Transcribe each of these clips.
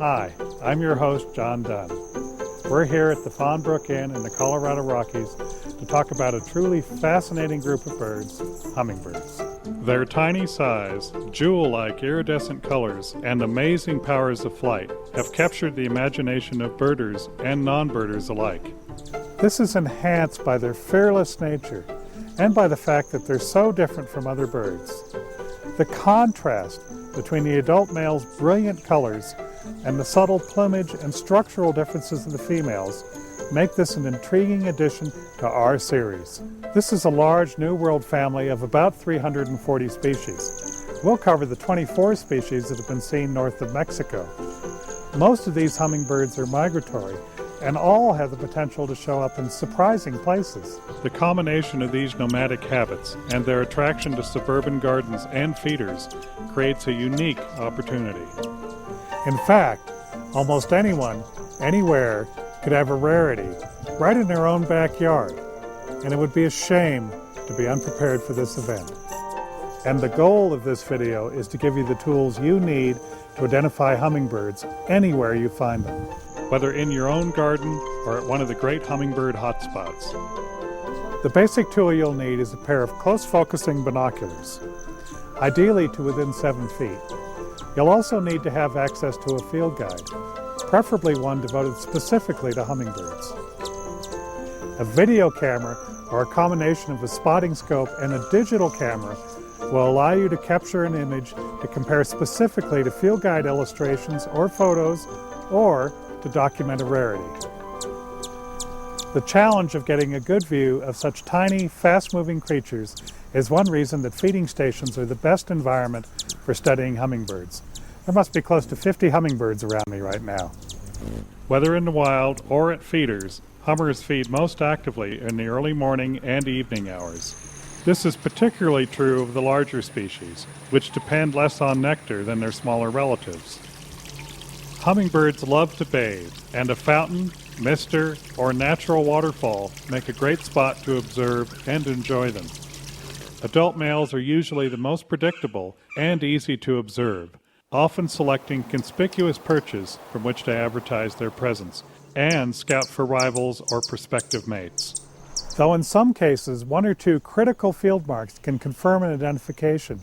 Hi, I'm your host, John Dunn. We're here at the Fawn Brook Inn in the Colorado Rockies to talk about a truly fascinating group of birds, hummingbirds. Their tiny size, jewel-like iridescent colors, and amazing powers of flight have captured the imagination of birders and non-birders alike. This is enhanced by their fearless nature and by the fact that they're so different from other birds. The contrast between the adult male's brilliant colors and the subtle plumage and structural differences in the females make this an intriguing addition to our series. This is a large New World family of about 340 species. We'll cover the 24 species that have been seen north of Mexico. Most of these hummingbirds are migratory, and all have the potential to show up in surprising places. The combination of these nomadic habits and their attraction to suburban gardens and feeders creates a unique opportunity. In fact, almost anyone, anywhere, could have a rarity right in their own backyard, and it would be a shame to be unprepared for this event. And the goal of this video is to give you the tools you need to identify hummingbirds anywhere you find them, whether in your own garden or at one of the great hummingbird hotspots. The basic tool you'll need is a pair of close-focusing binoculars, ideally to within 7 feet. You'll also need to have access to a field guide, preferably one devoted specifically to hummingbirds. A video camera, or a combination of a spotting scope and a digital camera, will allow you to capture an image to compare specifically to field guide illustrations or photos, or to document a rarity. The challenge of getting a good view of such tiny, fast-moving creatures is one reason that feeding stations are the best environment for studying hummingbirds. There must be close to 50 hummingbirds around me right now. Whether in the wild or at feeders, hummers feed most actively in the early morning and evening hours. This is particularly true of the larger species, which depend less on nectar than their smaller relatives. Hummingbirds love to bathe, and a fountain, mister, or natural waterfall make a great spot to observe and enjoy them. Adult males are usually the most predictable and easy to observe, often selecting conspicuous perches from which to advertise their presence and scout for rivals or prospective mates. Though in some cases, 1 or 2 critical field marks can confirm an identification,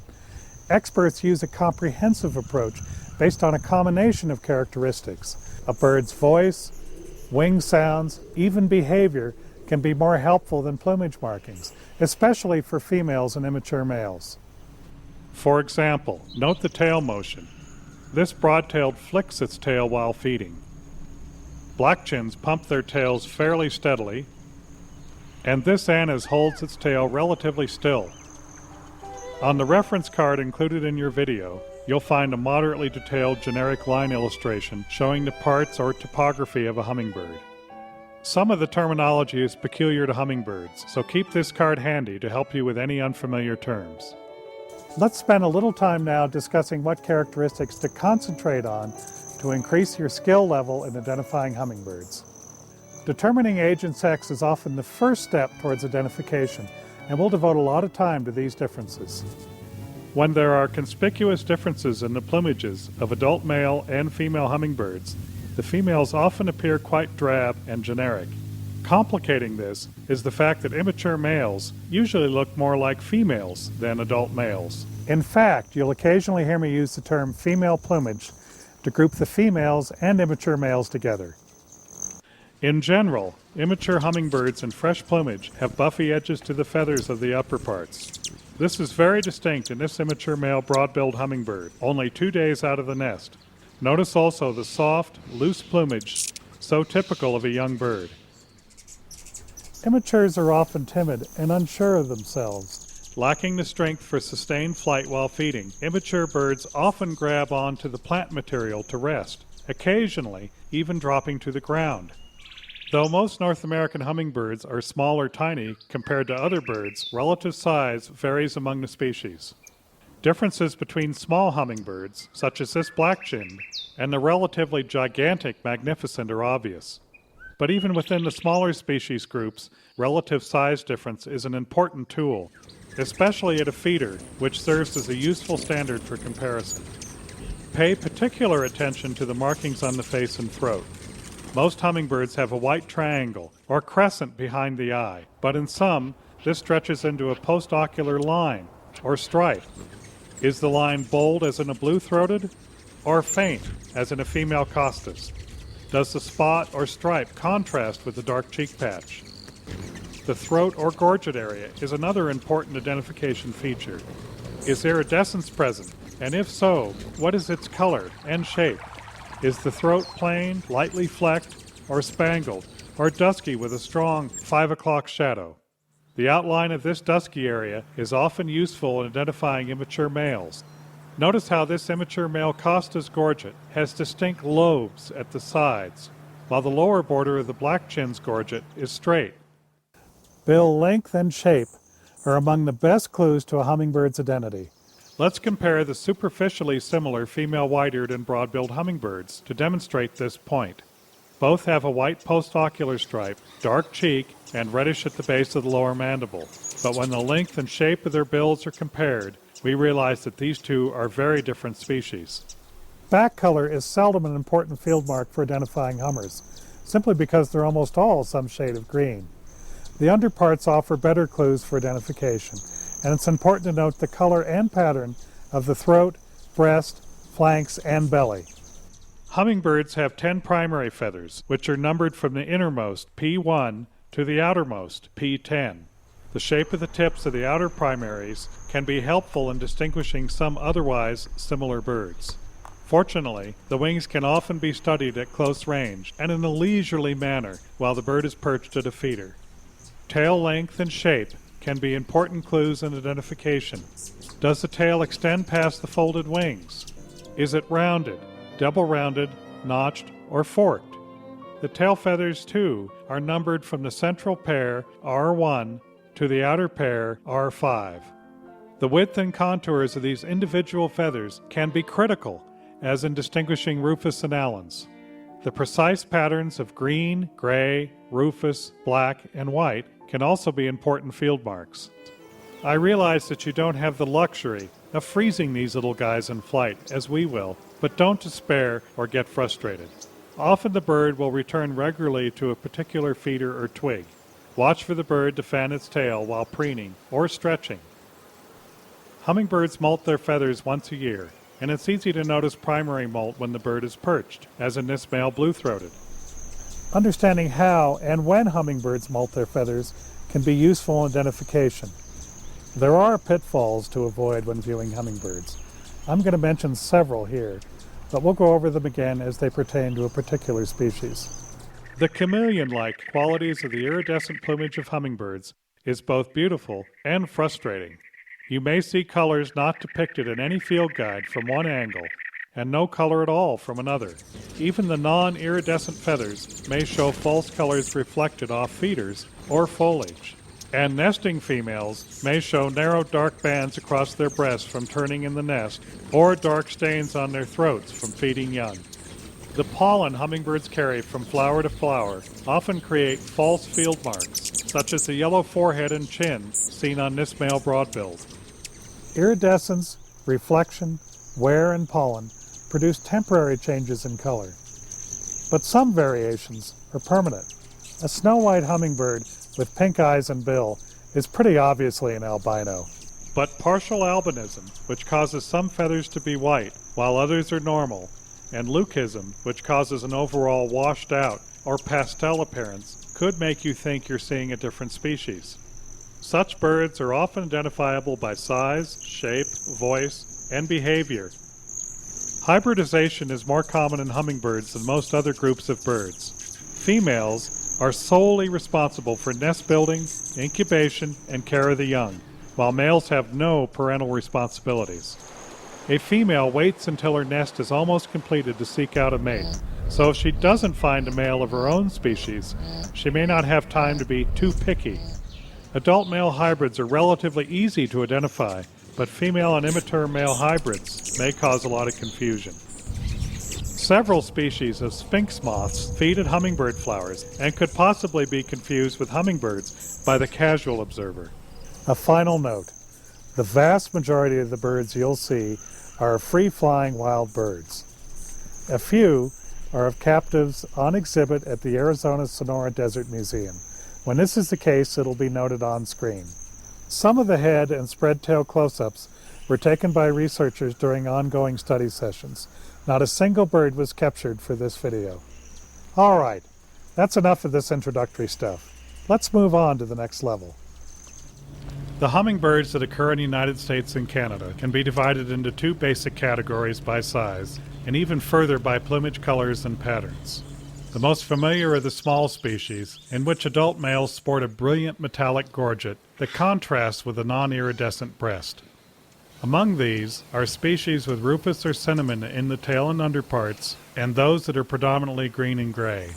experts use a comprehensive approach based on a combination of characteristics. A bird's voice, wing sounds, even behavior can be more helpful than plumage markings, especially for females and immature males. For example, note the tail motion. This broad-tailed flicks its tail while feeding. Black-chins pump their tails fairly steadily, and this anise holds its tail relatively still. On the reference card included in your video, you'll find a moderately detailed generic line illustration showing the parts or topography of a hummingbird. Some of the terminology is peculiar to hummingbirds, so keep this card handy to help you with any unfamiliar terms. Let's spend a little time now discussing what characteristics to concentrate on to increase your skill level in identifying hummingbirds. Determining age and sex is often the first step towards identification, and we'll devote a lot of time to these differences. When there are conspicuous differences in the plumages of adult male and female hummingbirds, the females often appear quite drab and generic. Complicating this is the fact that immature males usually look more like females than adult males. In fact, you'll occasionally hear me use the term female plumage to group the females and immature males together. In general, immature hummingbirds in fresh plumage have buffy edges to the feathers of the upper parts. This is very distinct in this immature male broad-billed hummingbird, only 2 days out of the nest. Notice also the soft, loose plumage, so typical of a young bird. Immatures are often timid and unsure of themselves. Lacking the strength for sustained flight while feeding, immature birds often grab onto the plant material to rest, occasionally even dropping to the ground. Though most North American hummingbirds are small or tiny compared to other birds, relative size varies among the species. Differences between small hummingbirds, such as this black-chinned, and the relatively gigantic magnificent are obvious. But even within the smaller species groups, relative size difference is an important tool, especially at a feeder, which serves as a useful standard for comparison. Pay particular attention to the markings on the face and throat. Most hummingbirds have a white triangle or crescent behind the eye, but in some, this stretches into a postocular line or stripe. Is the line bold as in a blue-throated, or faint as in a female Costas? Does the spot or stripe contrast with the dark cheek patch? The throat or gorget area is another important identification feature. Is iridescence present, and if so, what is its color and shape? Is the throat plain, lightly flecked, or spangled, or dusky with a strong 5 o'clock shadow? The outline of this dusky area is often useful in identifying immature males. Notice how this immature male Costa's gorget has distinct lobes at the sides, while the lower border of the black-chin's gorget is straight. Bill length and shape are among the best clues to a hummingbird's identity. Let's compare the superficially similar female white-eared and broad-billed hummingbirds to demonstrate this point. Both have a white postocular stripe, dark cheek, and reddish at the base of the lower mandible. But when the length and shape of their bills are compared, we realize that these two are very different species. Back color is seldom an important field mark for identifying hummers, simply because they're almost all some shade of green. The underparts offer better clues for identification, and it's important to note the color and pattern of the throat, breast, flanks, and belly. Hummingbirds have 10 primary feathers, which are numbered from the innermost, P1, to the outermost, P10. The shape of the tips of the outer primaries can be helpful in distinguishing some otherwise similar birds. Fortunately, the wings can often be studied at close range and in a leisurely manner while the bird is perched at a feeder. Tail length and shape can be important clues in identification. Does the tail extend past the folded wings? Is it rounded, double-rounded, notched, or forked? The tail feathers, too, are numbered from the central pair, R1, to the outer pair, R5. The width and contours of these individual feathers can be critical, as in distinguishing rufous and allens. The precise patterns of green, gray, rufous, black, and white can also be important field marks. I realize that you don't have the luxury of freezing these little guys in flight, as we will, but don't despair or get frustrated. Often the bird will return regularly to a particular feeder or twig. Watch for the bird to fan its tail while preening or stretching. Hummingbirds molt their feathers once a year, and it's easy to notice primary molt when the bird is perched, as in this male blue-throated. Understanding how and when hummingbirds molt their feathers can be useful in identification. There are pitfalls to avoid when viewing hummingbirds. I'm going to mention several here, but we'll go over them again as they pertain to a particular species. The chameleon-like qualities of the iridescent plumage of hummingbirds is both beautiful and frustrating. You may see colors not depicted in any field guide from one angle, and no color at all from another. Even the non-iridescent feathers may show false colors reflected off feeders or foliage. And nesting females may show narrow dark bands across their breasts from turning in the nest, or dark stains on their throats from feeding young. The pollen hummingbirds carry from flower to flower often create false field marks, such as the yellow forehead and chin seen on this male broadbilled. Iridescence, reflection, wear, and pollen produce temporary changes in color. But some variations are permanent. A snow-white hummingbird with pink eyes and bill is pretty obviously an albino. But partial albinism, which causes some feathers to be white while others are normal, and leucism, which causes an overall washed out or pastel appearance, could make you think you're seeing a different species. Such birds are often identifiable by size, shape, voice, and behavior. Hybridization is more common in hummingbirds than most other groups of birds. Females are solely responsible for nest building, incubation, and care of the young, while males have no parental responsibilities. A female waits until her nest is almost completed to seek out a mate, so if she doesn't find a male of her own species, she may not have time to be too picky. Adult male hybrids are relatively easy to identify, but female and immature male hybrids may cause a lot of confusion. Several species of sphinx moths feed at hummingbird flowers and could possibly be confused with hummingbirds by the casual observer. A final note. The vast majority of the birds you'll see are free-flying wild birds. A few are of captives on exhibit at the Arizona Sonora Desert Museum. When this is the case, it'll be noted on screen. Some of the head and spread tail close-ups were taken by researchers during ongoing study sessions. Not a single bird was captured for this video. All right, that's enough of this introductory stuff. Let's move on to the next level. The hummingbirds that occur in the United States and Canada can be divided into two basic categories by size, and even further by plumage colors and patterns. The most familiar are the small species, in which adult males sport a brilliant metallic gorget that contrasts with a non-iridescent breast. Among these are species with rufous or cinnamon in the tail and underparts, and those that are predominantly green and gray.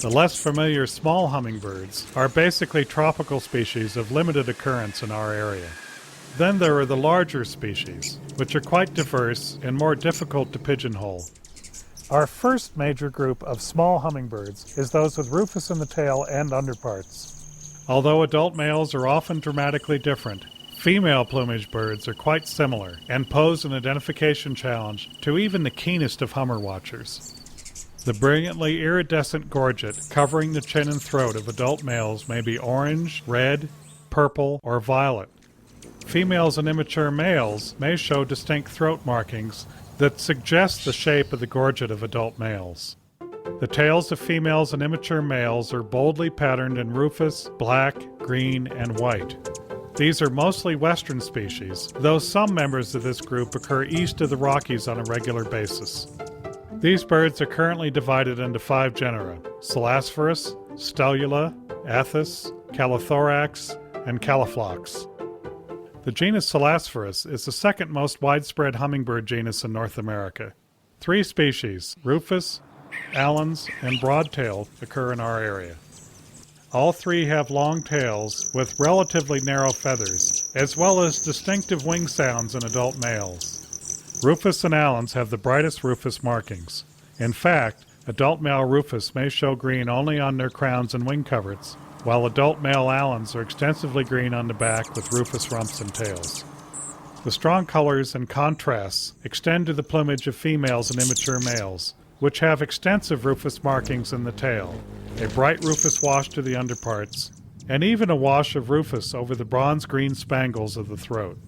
The less familiar small hummingbirds are basically tropical species of limited occurrence in our area. Then there are the larger species, which are quite diverse and more difficult to pigeonhole. Our first major group of small hummingbirds is those with rufous in the tail and underparts. Although adult males are often dramatically different, female plumage birds are quite similar and pose an identification challenge to even the keenest of hummer watchers. The brilliantly iridescent gorget covering the chin and throat of adult males may be orange, red, purple, or violet. Females and immature males may show distinct throat markings that suggest the shape of the gorget of adult males. The tails of females and immature males are boldly patterned in rufous, black, green, and white. These are mostly western species, though some members of this group occur east of the Rockies on a regular basis. These birds are currently divided into 5 genera: Selasphorus, Stellula, Athis, Calothorax, and Califlox. The genus Selasphorus is the second most widespread hummingbird genus in North America. 3 species, Rufous, Allen's, and Broadtailed, occur in our area. All 3 have long tails with relatively narrow feathers, as well as distinctive wing sounds in adult males. Rufous and Allen's have the brightest rufous markings. In fact, adult male Rufous may show green only on their crowns and wing coverts, while adult male Allen's are extensively green on the back with rufous rumps and tails. The strong colors and contrasts extend to the plumage of females and immature males, which have extensive rufous markings in the tail, a bright rufous wash to the underparts, and even a wash of rufous over the bronze-green spangles of the throat.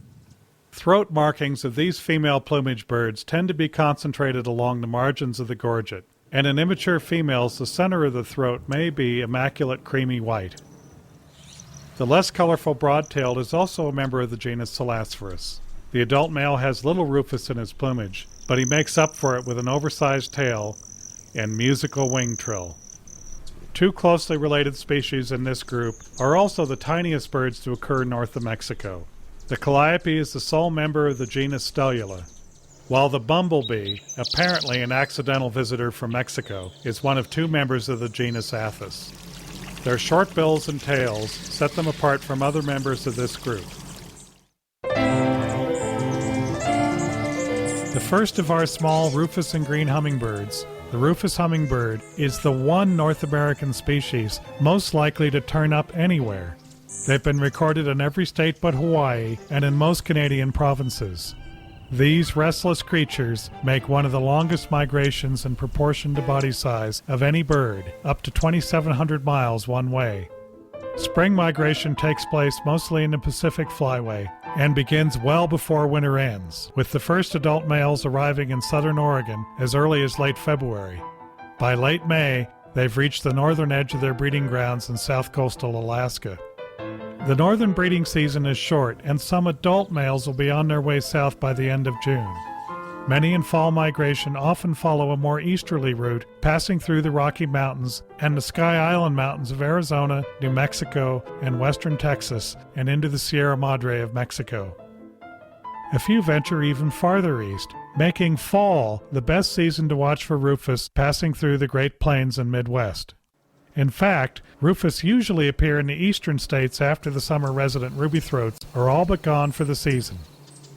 Throat markings of these female plumage birds tend to be concentrated along the margins of the gorget, and in immature females the center of the throat may be immaculate creamy white. The less colorful broad-tailed is also a member of the genus Selasphorus. The adult male has little rufous in his plumage, but he makes up for it with an oversized tail and musical wing trill. 2 closely related species in this group are also the tiniest birds to occur north of Mexico. The Calliope is the sole member of the genus Stellula, while the Bumblebee, apparently an accidental visitor from Mexico, is one of 2 members of the genus Athis. Their short bills and tails set them apart from other members of this group. The first of our small rufous and green hummingbirds, the Rufous hummingbird, is the one North American species most likely to turn up anywhere. They've been recorded in every state but Hawaii and in most Canadian provinces. These restless creatures make one of the longest migrations in proportion to body size of any bird, up to 2,700 miles one way. Spring migration takes place mostly in the Pacific Flyway and begins well before winter ends, with the first adult males arriving in southern Oregon as early as late February. By late May, they've reached the northern edge of their breeding grounds in south coastal Alaska. The northern breeding season is short, and some adult males will be on their way south by the end of June. Many in fall migration often follow a more easterly route, passing through the Rocky Mountains and the Sky Island Mountains of Arizona, New Mexico, and western Texas, and into the Sierra Madre of Mexico. A few venture even farther east, making fall the best season to watch for Rufous passing through the Great Plains and Midwest. In fact, Rufous usually appear in the eastern states after the summer resident rubythroats are all but gone for the season.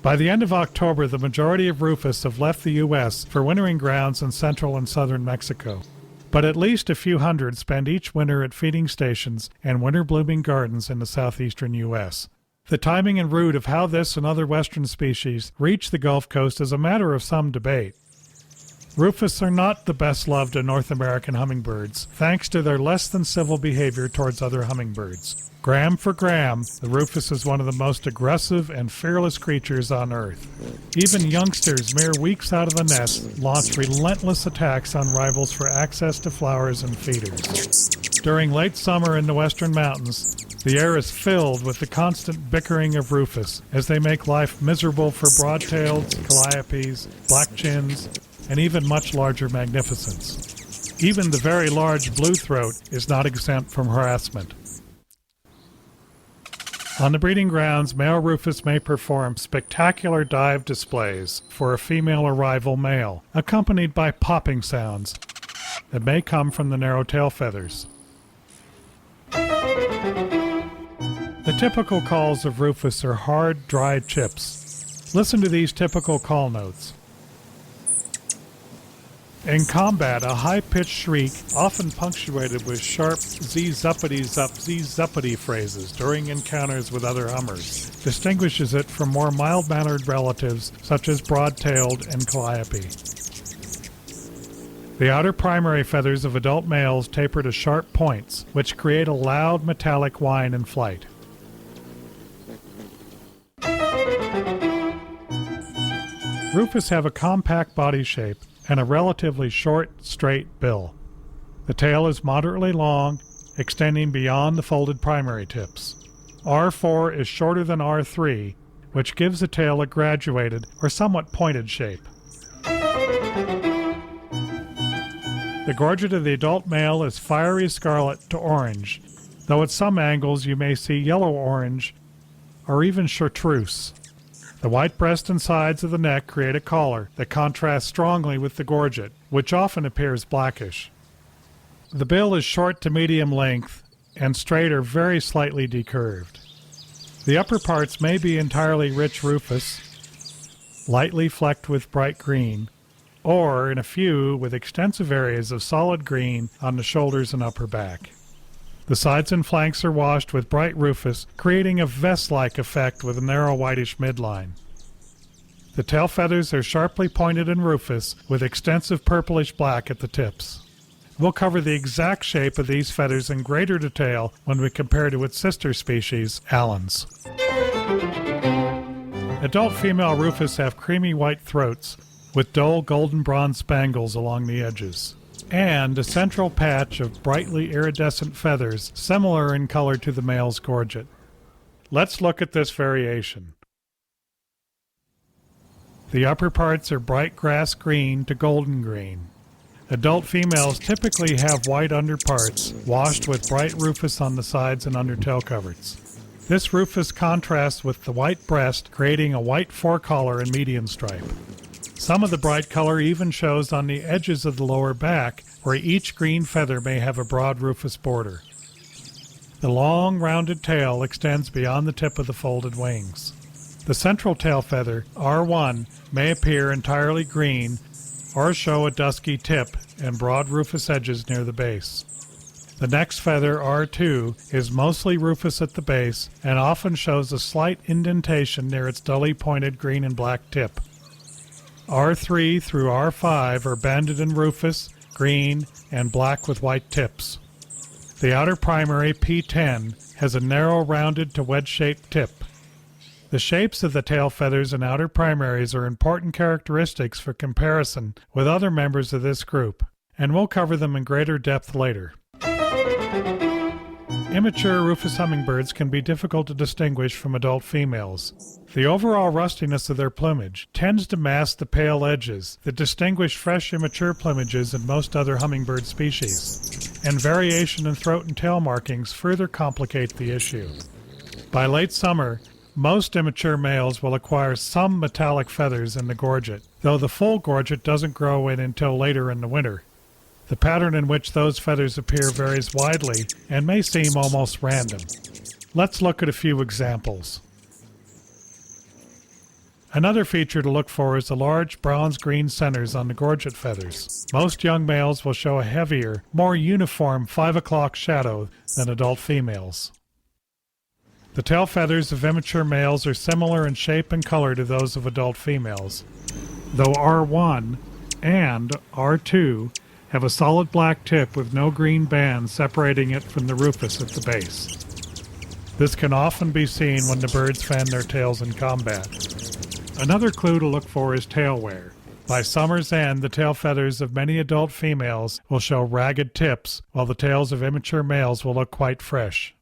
By the end of October, the majority of Rufous have left the U.S. for wintering grounds in central and southern Mexico. But at least a few hundred spend each winter at feeding stations and winter blooming gardens in the southeastern U.S. The timing and route of how this and other western species reach the Gulf Coast is a matter of some debate. Rufous are not the best loved of North American hummingbirds, thanks to their less than civil behavior towards other hummingbirds. Gram for gram, the rufous is one of the most aggressive and fearless creatures on Earth. Even youngsters mere weeks out of the nest launch relentless attacks on rivals for access to flowers and feeders. During late summer in the western mountains, the air is filled with the constant bickering of rufous as they make life miserable for broad-tailed Calliopes, black-chins, and even much larger magnificents. Even the very large blue-throat is not exempt from harassment. On the breeding grounds, male rufous may perform spectacular dive displays for a female or rival male, accompanied by popping sounds that may come from the narrow tail feathers. The typical calls of rufous are hard, dry chips. Listen to these typical call notes. In combat, a high-pitched shriek, often punctuated with sharp zee-zuppity-zup, zee-zuppity phrases during encounters with other hummers, distinguishes it from more mild-mannered relatives such as broad-tailed and Calliope. The outer primary feathers of adult males taper to sharp points, which create a loud metallic whine in flight. Rufous have a compact body shape and a relatively short, straight bill. The tail is moderately long, extending beyond the folded primary tips. R4 is shorter than R3, which gives the tail a graduated or somewhat pointed shape. The gorget of the adult male is fiery scarlet to orange, though at some angles you may see yellow-orange or even chartreuse. The white breast and sides of the neck create a collar that contrasts strongly with the gorget, which often appears blackish. The bill is short to medium length and straight or very slightly decurved. The upper parts may be entirely rich rufous, lightly flecked with bright green, or in a few with extensive areas of solid green on the shoulders and upper back. The sides and flanks are washed with bright rufous, creating a vest-like effect with a narrow whitish midline. The tail feathers are sharply pointed and rufous, with extensive purplish black at the tips. We'll cover the exact shape of these feathers in greater detail when we compare to its sister species, Allen's. Adult female rufous have creamy white throats, with dull golden bronze spangles along the edges, and a central patch of brightly iridescent feathers similar in color to the male's gorget. Let's look at this variation. The upper parts are bright grass green to golden green. Adult females typically have white underparts washed with bright rufous on the sides and under tail coverts. This rufous contrasts with the white breast, creating a white forecollar and median stripe. Some of the bright color even shows on the edges of the lower back, where each green feather may have a broad rufous border. The long, rounded tail extends beyond the tip of the folded wings. The central tail feather, R1, may appear entirely green or show a dusky tip and broad rufous edges near the base. The next feather, R2, is mostly rufous at the base and often shows a slight indentation near its dully pointed green and black tip. R3 through R5 are banded in rufous, green, and black with white tips. The outer primary, P10, has a narrow rounded to wedge-shaped tip. The shapes of the tail feathers and outer primaries are important characteristics for comparison with other members of this group, and we'll cover them in greater depth later. Immature rufous hummingbirds can be difficult to distinguish from adult females. The overall rustiness of their plumage tends to mask the pale edges that distinguish fresh immature plumages in most other hummingbird species, and variation in throat and tail markings further complicate the issue. By late summer, most immature males will acquire some metallic feathers in the gorget, though the full gorget doesn't grow in until later in the winter. The pattern in which those feathers appear varies widely and may seem almost random. Let's look at a few examples. Another feature to look for is the large bronze-green centers on the gorget feathers. Most young males will show a heavier, more uniform 5 o'clock shadow than adult females. The tail feathers of immature males are similar in shape and color to those of adult females, though R1 and R2 have a solid black tip with no green band separating it from the rufous at the base. This can often be seen when the birds fan their tails in combat. Another clue to look for is tail wear. By summer's end, the tail feathers of many adult females will show ragged tips, while the tails of immature males will look quite fresh.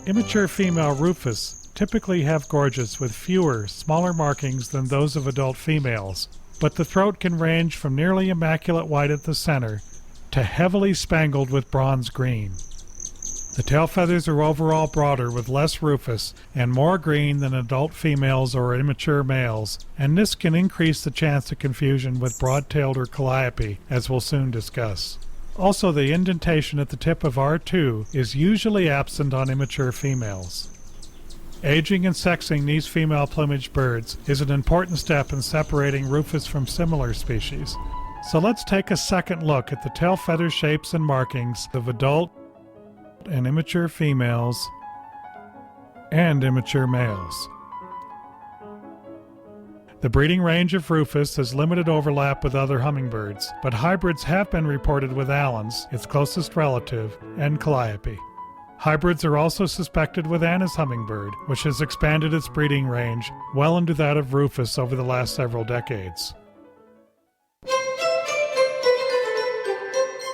Immature female rufous typically have gorgets with fewer, smaller markings than those of adult females, but the throat can range from nearly immaculate white at the center to heavily spangled with bronze green. The tail feathers are overall broader with less rufous and more green than adult females or immature males, and this can increase the chance of confusion with broad-tailed or Calliope, as we'll soon discuss. Also, the indentation at the tip of R2 is usually absent on immature females. Aging and sexing these female plumage birds is an important step in separating rufous from similar species. So let's take a second look at the tail feather shapes and markings of adult and immature females and immature males. The breeding range of rufous has limited overlap with other hummingbirds, but hybrids have been reported with Allen's, its closest relative, and Calliope. Hybrids are also suspected with Anna's hummingbird, which has expanded its breeding range well into that of rufous over the last several decades.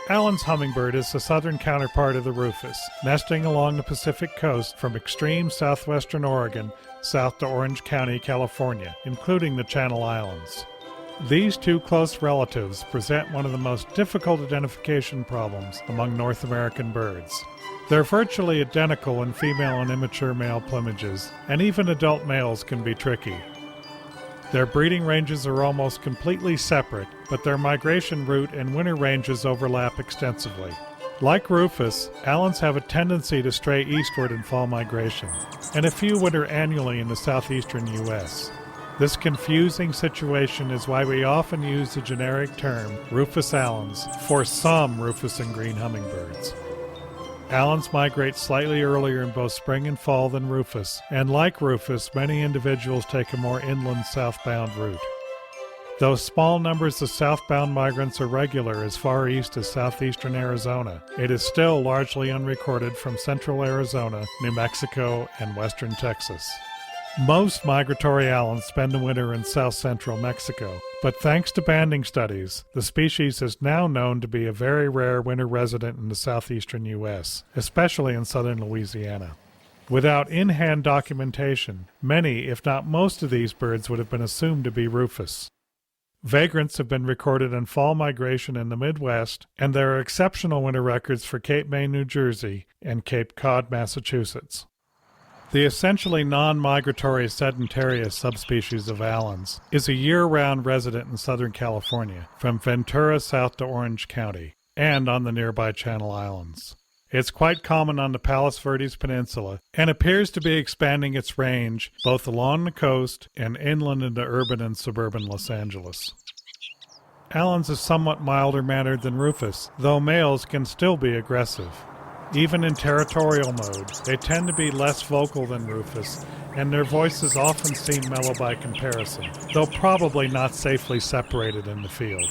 Allen's hummingbird is the southern counterpart of the rufous, nesting along the Pacific coast from extreme southwestern Oregon south to Orange County, California, including the Channel Islands. These two close relatives present one of the most difficult identification problems among North American birds. They're virtually identical in female and immature male plumages, and even adult males can be tricky. Their breeding ranges are almost completely separate, but their migration route and winter ranges overlap extensively. Like rufous, Allens have a tendency to stray eastward in fall migration, and a few winter annually in the southeastern U.S. This confusing situation is why we often use the generic term Rufous Allens for some rufous and green hummingbirds. Allens migrate slightly earlier in both spring and fall than rufous, and like rufous, many individuals take a more inland southbound route. Though small numbers of southbound migrants are regular as far east as southeastern Arizona, it is still largely unrecorded from central Arizona, New Mexico, and western Texas. Most migratory Allens spend the winter in south-central Mexico, but thanks to banding studies, the species is now known to be a very rare winter resident in the southeastern U.S., especially in southern Louisiana. Without in-hand documentation, many, if not most of these birds would have been assumed to be rufous. Vagrants have been recorded in fall migration in the Midwest, and there are exceptional winter records for Cape May, New Jersey, and Cape Cod, Massachusetts. The essentially non-migratory sedentarius subspecies of Allens is a year-round resident in Southern California, from Ventura south to Orange County, and on the nearby Channel Islands. It's quite common on the Palos Verdes Peninsula, and appears to be expanding its range both along the coast and inland into urban and suburban Los Angeles. Allens is somewhat milder mannered than rufous, though males can still be aggressive. Even in territorial mode, they tend to be less vocal than rufous, and their voices often seem mellow by comparison, though probably not safely separated in the field.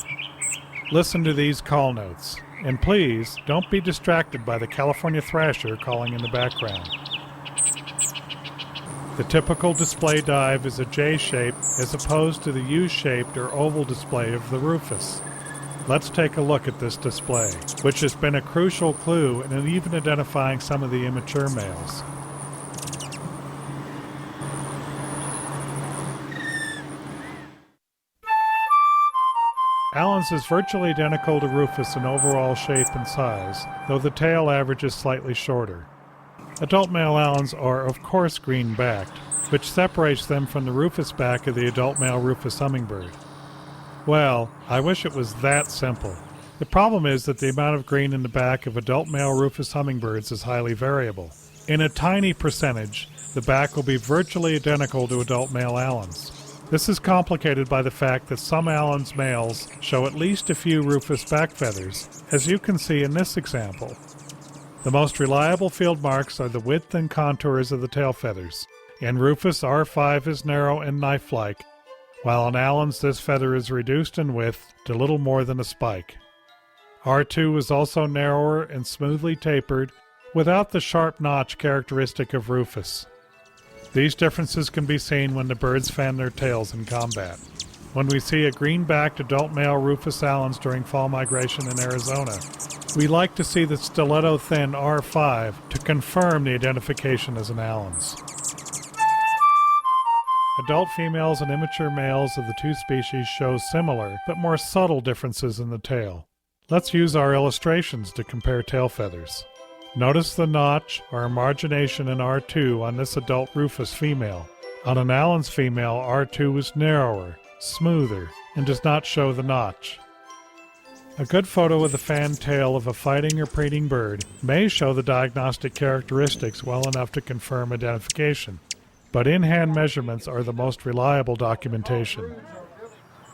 Listen to these call notes, and please don't be distracted by the California thrasher calling in the background. The typical display dive is a J shape as opposed to the U-shaped or oval display of the rufous. Let's take a look at this display, which has been a crucial clue in even identifying some of the immature males. Allens is virtually identical to rufous in overall shape and size, though the tail average is slightly shorter. Adult male Allens are, of course, green-backed, which separates them from the rufous back of the adult male rufous hummingbird. Well, I wish it was that simple. The problem is that the amount of green in the back of adult male rufous hummingbirds is highly variable. In a tiny percentage, the back will be virtually identical to adult male Allens. This is complicated by the fact that some Allens males show at least a few rufous back feathers, as you can see in this example. The most reliable field marks are the width and contours of the tail feathers. In Rufous, R5 is narrow and knife-like, while in Allen's this feather is reduced in width to little more than a spike. R2 is also narrower and smoothly tapered, without the sharp notch characteristic of Rufous. These differences can be seen when the birds fan their tails in combat. When we see a green-backed adult male Rufous Allens during fall migration in Arizona, we like to see the stiletto-thin R5 to confirm the identification as an Allen's. Adult females and immature males of the two species show similar but more subtle differences in the tail. Let's use our illustrations to compare tail feathers. Notice the notch or margination in R2 on this adult Rufous female. On an Allen's female, R2 is narrower, smoother, and does not show the notch. A good photo of the fanned tail of a fighting or preening bird may show the diagnostic characteristics well enough to confirm identification, but in-hand measurements are the most reliable documentation.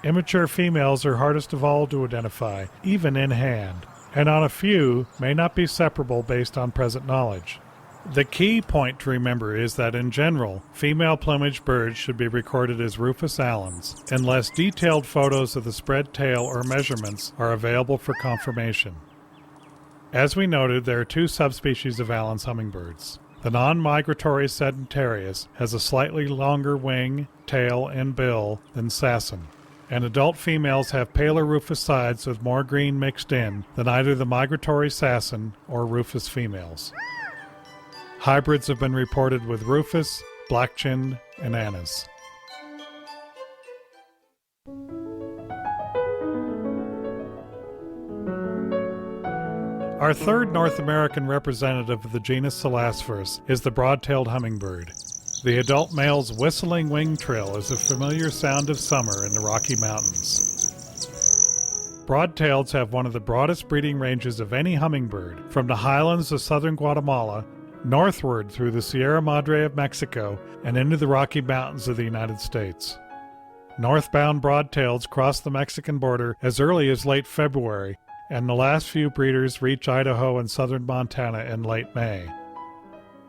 Immature females are hardest of all to identify, even in hand, and on a few may not be separable based on present knowledge. The key point to remember is that in general, female plumage birds should be recorded as Rufous Allens, unless detailed photos of the spread tail or measurements are available for confirmation. As we noted, there are two subspecies of Allen's hummingbirds. The non-migratory Sedentarius has a slightly longer wing, tail, and bill than Sasson, and adult females have paler Rufous sides with more green mixed in than either the migratory Sasson or Rufous females. Hybrids have been reported with Rufous, Black-chinned, and Annas. Our third North American representative of the genus Selasphurus is the broad-tailed hummingbird. The adult male's whistling wing trill is a familiar sound of summer in the Rocky Mountains. Broad-taileds have one of the broadest breeding ranges of any hummingbird, from the highlands of southern Guatemala, northward through the Sierra Madre of Mexico, and into the Rocky Mountains of the United States. Northbound broad-taileds cross the Mexican border as early as late February, and the last few breeders reach Idaho and southern Montana in late May.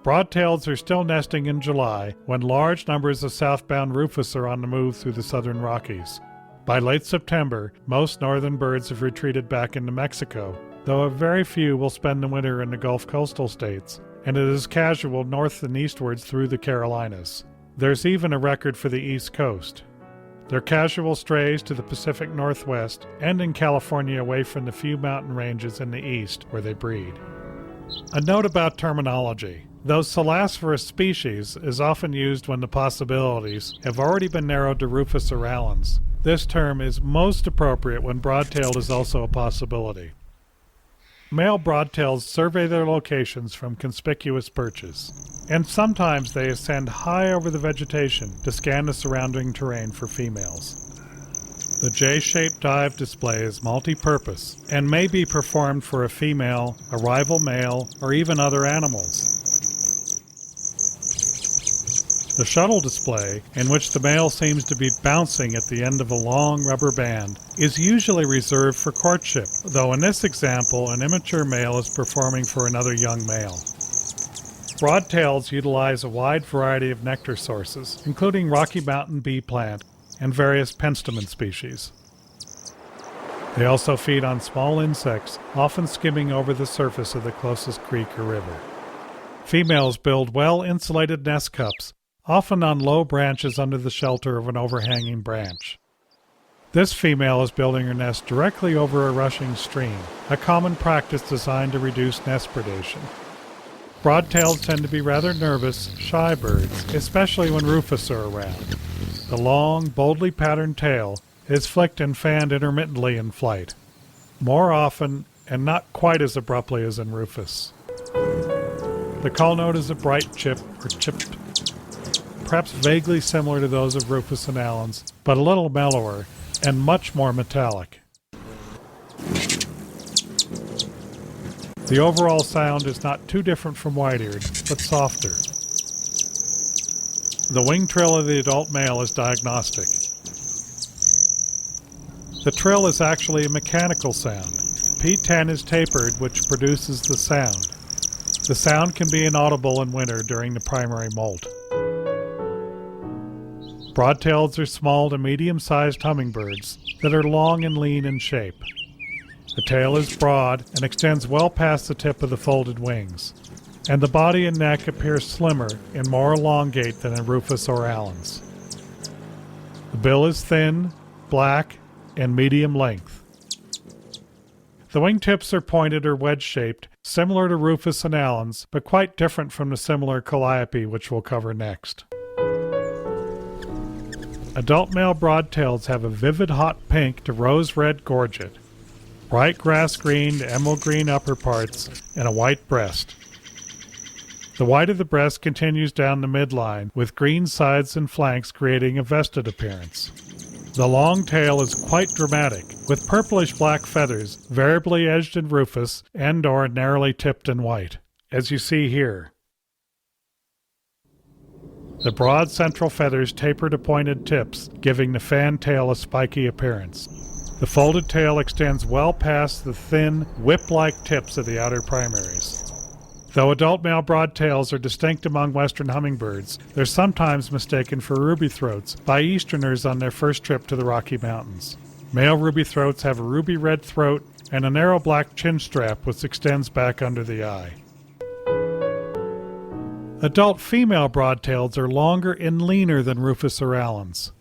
Broad-taileds are still nesting in July, when large numbers of southbound Rufous are on the move through the southern Rockies. By late September, most northern birds have retreated back into Mexico, though a very few will spend the winter in the Gulf coastal states, and it is casual north and eastwards through the Carolinas. There's even a record for the East Coast. They're casual strays to the Pacific Northwest and in California away from the few mountain ranges in the east where they breed. A note about terminology. Though Selasphurus species is often used when the possibilities have already been narrowed to Rufous or Allens, this term is most appropriate when broad-tailed is also a possibility. Male broadtails survey their locations from conspicuous perches, and sometimes they ascend high over the vegetation to scan the surrounding terrain for females. The J-shaped dive display is multi-purpose and may be performed for a female, a rival male, or even other animals. The shuttle display, in which the male seems to be bouncing at the end of a long rubber band, is usually reserved for courtship, though in this example an immature male is performing for another young male. Broadtails utilize a wide variety of nectar sources, including Rocky Mountain bee plant and various penstemon species. They also feed on small insects, often skimming over the surface of the closest creek or river. Females build well-insulated nest cups, often on low branches under the shelter of an overhanging branch. This female is building her nest directly over a rushing stream, a common practice designed to reduce nest predation. Broadtails tend to be rather nervous, shy birds, especially when Rufous are around. The long, boldly patterned tail is flicked and fanned intermittently in flight, more often and not quite as abruptly as in Rufous. The call note is a bright chip or chipped, perhaps vaguely similar to those of Rufous and Allens, but a little mellower and much more metallic. The overall sound is not too different from white-eared, but softer. The wing trill of the adult male is diagnostic. The trill is actually a mechanical sound. P10 is tapered, which produces the sound. The sound can be inaudible in winter during the primary molt. Broadtails are small to medium-sized hummingbirds that are long and lean in shape. The tail is broad and extends well past the tip of the folded wings, and the body and neck appear slimmer and more elongate than in Rufous or Allen's. The bill is thin, black, and medium length. The wingtips are pointed or wedge-shaped, similar to Rufous and Allen's, but quite different from the similar Calliope, which we'll cover next. Adult male broadtails have a vivid hot pink to rose-red gorget, bright grass green to emerald green upper parts, and a white breast. The white of the breast continues down the midline, with green sides and flanks creating a vested appearance. The long tail is quite dramatic, with purplish-black feathers, variably edged in rufous and/or narrowly tipped in white, as you see here. The broad central feathers taper to pointed tips, giving the fan tail a spiky appearance. The folded tail extends well past the thin, whip-like tips of the outer primaries. Though adult male broadtails are distinct among western hummingbirds, they're sometimes mistaken for ruby-throats by Easterners on their first trip to the Rocky Mountains. Male ruby-throats have a ruby-red throat and a narrow black chin strap which extends back under the eye. Adult female broadtails are longer and leaner than Rufous or Allen's.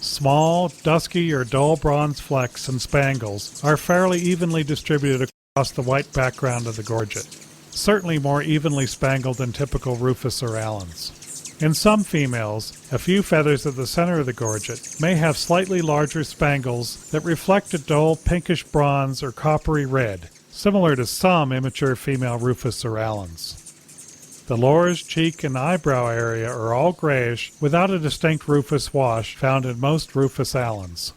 Small, dusky or dull bronze flecks and spangles are fairly evenly distributed across the white background of the gorget, certainly more evenly spangled than typical Rufous or Allen's. In some females, a few feathers at the center of the gorget may have slightly larger spangles that reflect a dull pinkish bronze or coppery red, similar to some immature female Rufous or Allen's. The lores, cheek, and eyebrow area are all grayish without a distinct rufous wash found in most Rufous Allens.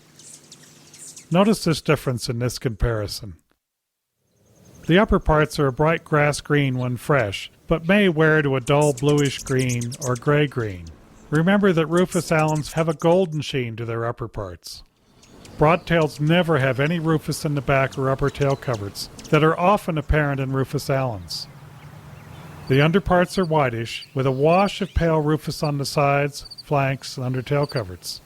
Notice this difference in this comparison. The upper parts are a bright grass green when fresh, but may wear to a dull bluish green or gray-green. Remember that Rufous Allens have a golden sheen to their upper parts. Broadtails never have any rufous in the back or upper tail coverts that are often apparent in Rufous Allens. The underparts are whitish, with a wash of pale rufous on the sides, flanks, and under tail coverts.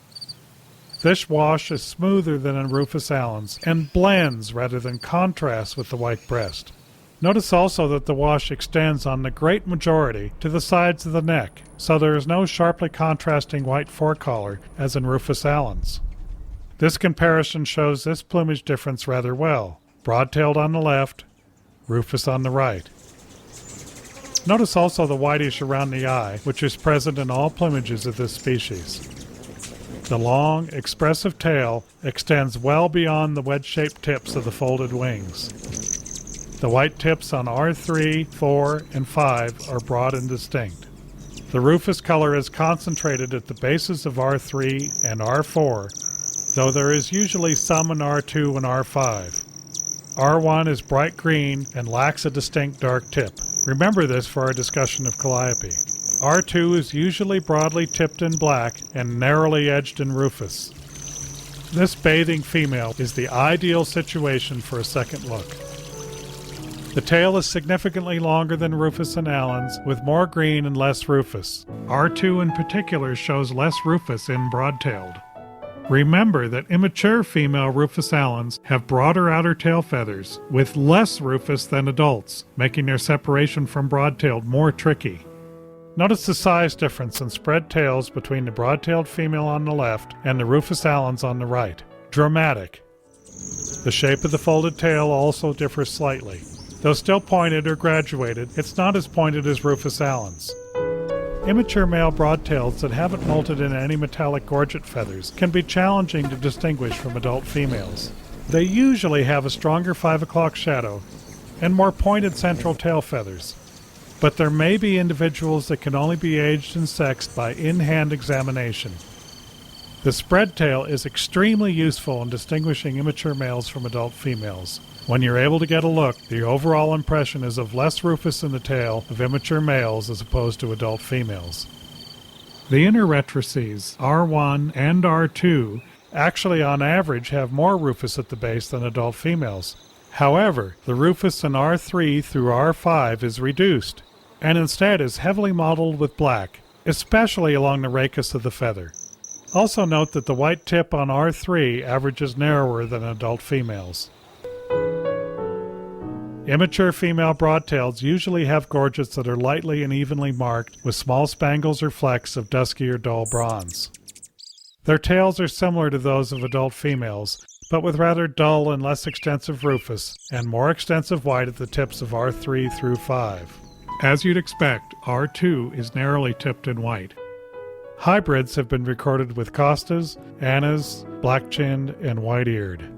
This wash is smoother than in Rufous Allens and blends rather than contrasts with the white breast. Notice also that the wash extends on the great majority to the sides of the neck, so there is no sharply contrasting white forecollar as in Rufous Allens. This comparison shows this plumage difference rather well. Broad-tailed on the left, Rufous on the right. Notice also the whitish around the eye, which is present in all plumages of this species. The long, expressive tail extends well beyond the wedge-shaped tips of the folded wings. The white tips on R3, 4, and 5 are broad and distinct. The rufous color is concentrated at the bases of R3 and R4, though there is usually some in R2 and R5. R1 is bright green and lacks a distinct dark tip. Remember this for our discussion of Calliope. R2 is usually broadly tipped in black and narrowly edged in rufous. This bathing female is the ideal situation for a second look. The tail is significantly longer than Rufous and Allen's, with more green and less rufous. R2 in particular shows less rufous in broad-tailed. Remember that immature female Rufous Allens have broader outer tail feathers, with less rufous than adults, making their separation from broad-tailed more tricky. Notice the size difference in spread tails between the broad-tailed female on the left and the Rufous Allens on the right. Dramatic. The shape of the folded tail also differs slightly. Though still pointed or graduated, it's not as pointed as Rufous Allens. Immature male broadtails that haven't molted in any metallic gorget feathers can be challenging to distinguish from adult females. They usually have a stronger 5 o'clock shadow and more pointed central tail feathers, but there may be individuals that can only be aged and sexed by in-hand examination. The spread tail is extremely useful in distinguishing immature males from adult females. When you're able to get a look, the overall impression is of less rufous in the tail of immature males as opposed to adult females. The inner rectrices, R1 and R2, actually on average have more rufous at the base than adult females, However, the rufous in R3 through R5 is reduced, and instead is heavily mottled with black, especially along the rachis of the feather. Also note that the white tip on R3 averages narrower than adult females. Immature female broadtails usually have gorgets that are lightly and evenly marked with small spangles or flecks of dusky or dull bronze. Their tails are similar to those of adult females, but with rather dull and less extensive rufous and more extensive white at the tips of R3 through 5. As you'd expect, R2 is narrowly tipped and white. Hybrids have been recorded with Costas, Annas, black-chinned, and white-eared.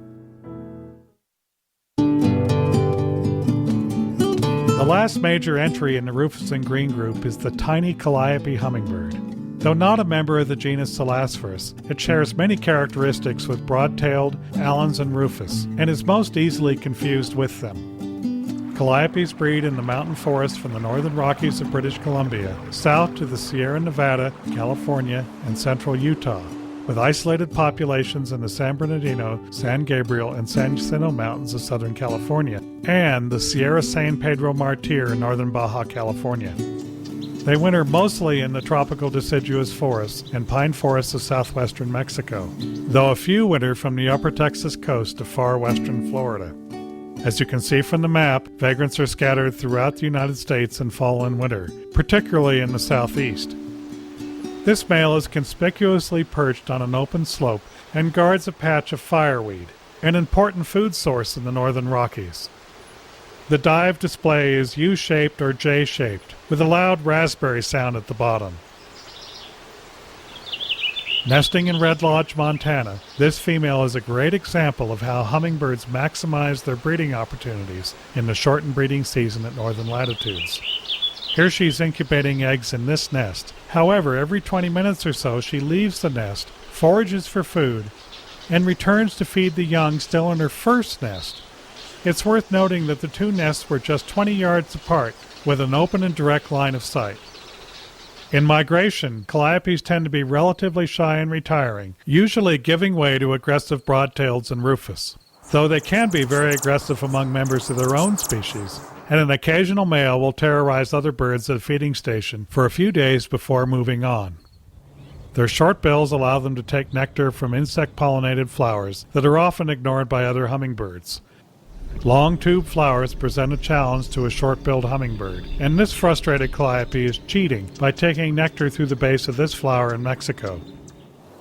The last major entry in the Rufous-Green group is the tiny Calliope hummingbird. Though not a member of the genus Selasphorus, it shares many characteristics with broad-tailed, Allens, and Rufous, and is most easily confused with them. Calliopes breed in the mountain forests from the northern Rockies of British Columbia, south to the Sierra Nevada, California, and central Utah, with isolated populations in the San Bernardino, San Gabriel, and San Jacinto Mountains of Southern California, and the Sierra San Pedro Martir in northern Baja California. They winter mostly in the tropical deciduous forests and pine forests of southwestern Mexico, though a few winter from the upper Texas coast to far western Florida. As you can see from the map, vagrants are scattered throughout the United States in fall and winter, particularly in the southeast. This male is conspicuously perched on an open slope and guards a patch of fireweed, an important food source in the northern Rockies. The dive display is U-shaped or J-shaped, with a loud raspberry sound at the bottom. Nesting in Red Lodge, Montana, this female is a great example of how hummingbirds maximize their breeding opportunities in the shortened breeding season at northern latitudes. Here she's incubating eggs in this nest. However, every 20 minutes or so she leaves the nest, forages for food, and returns to feed the young still in her first nest. It's worth noting that the two nests were just 20 yards apart, with an open and direct line of sight. In migration, Calliopes tend to be relatively shy and retiring, usually giving way to aggressive broadtails and rufous, though they can be very aggressive among members of their own species, and an occasional male will terrorize other birds at a feeding station for a few days before moving on. Their short bills allow them to take nectar from insect-pollinated flowers that are often ignored by other hummingbirds. Long tube flowers present a challenge to a short-billed hummingbird, and this frustrated Calliope is cheating by taking nectar through the base of this flower in Mexico.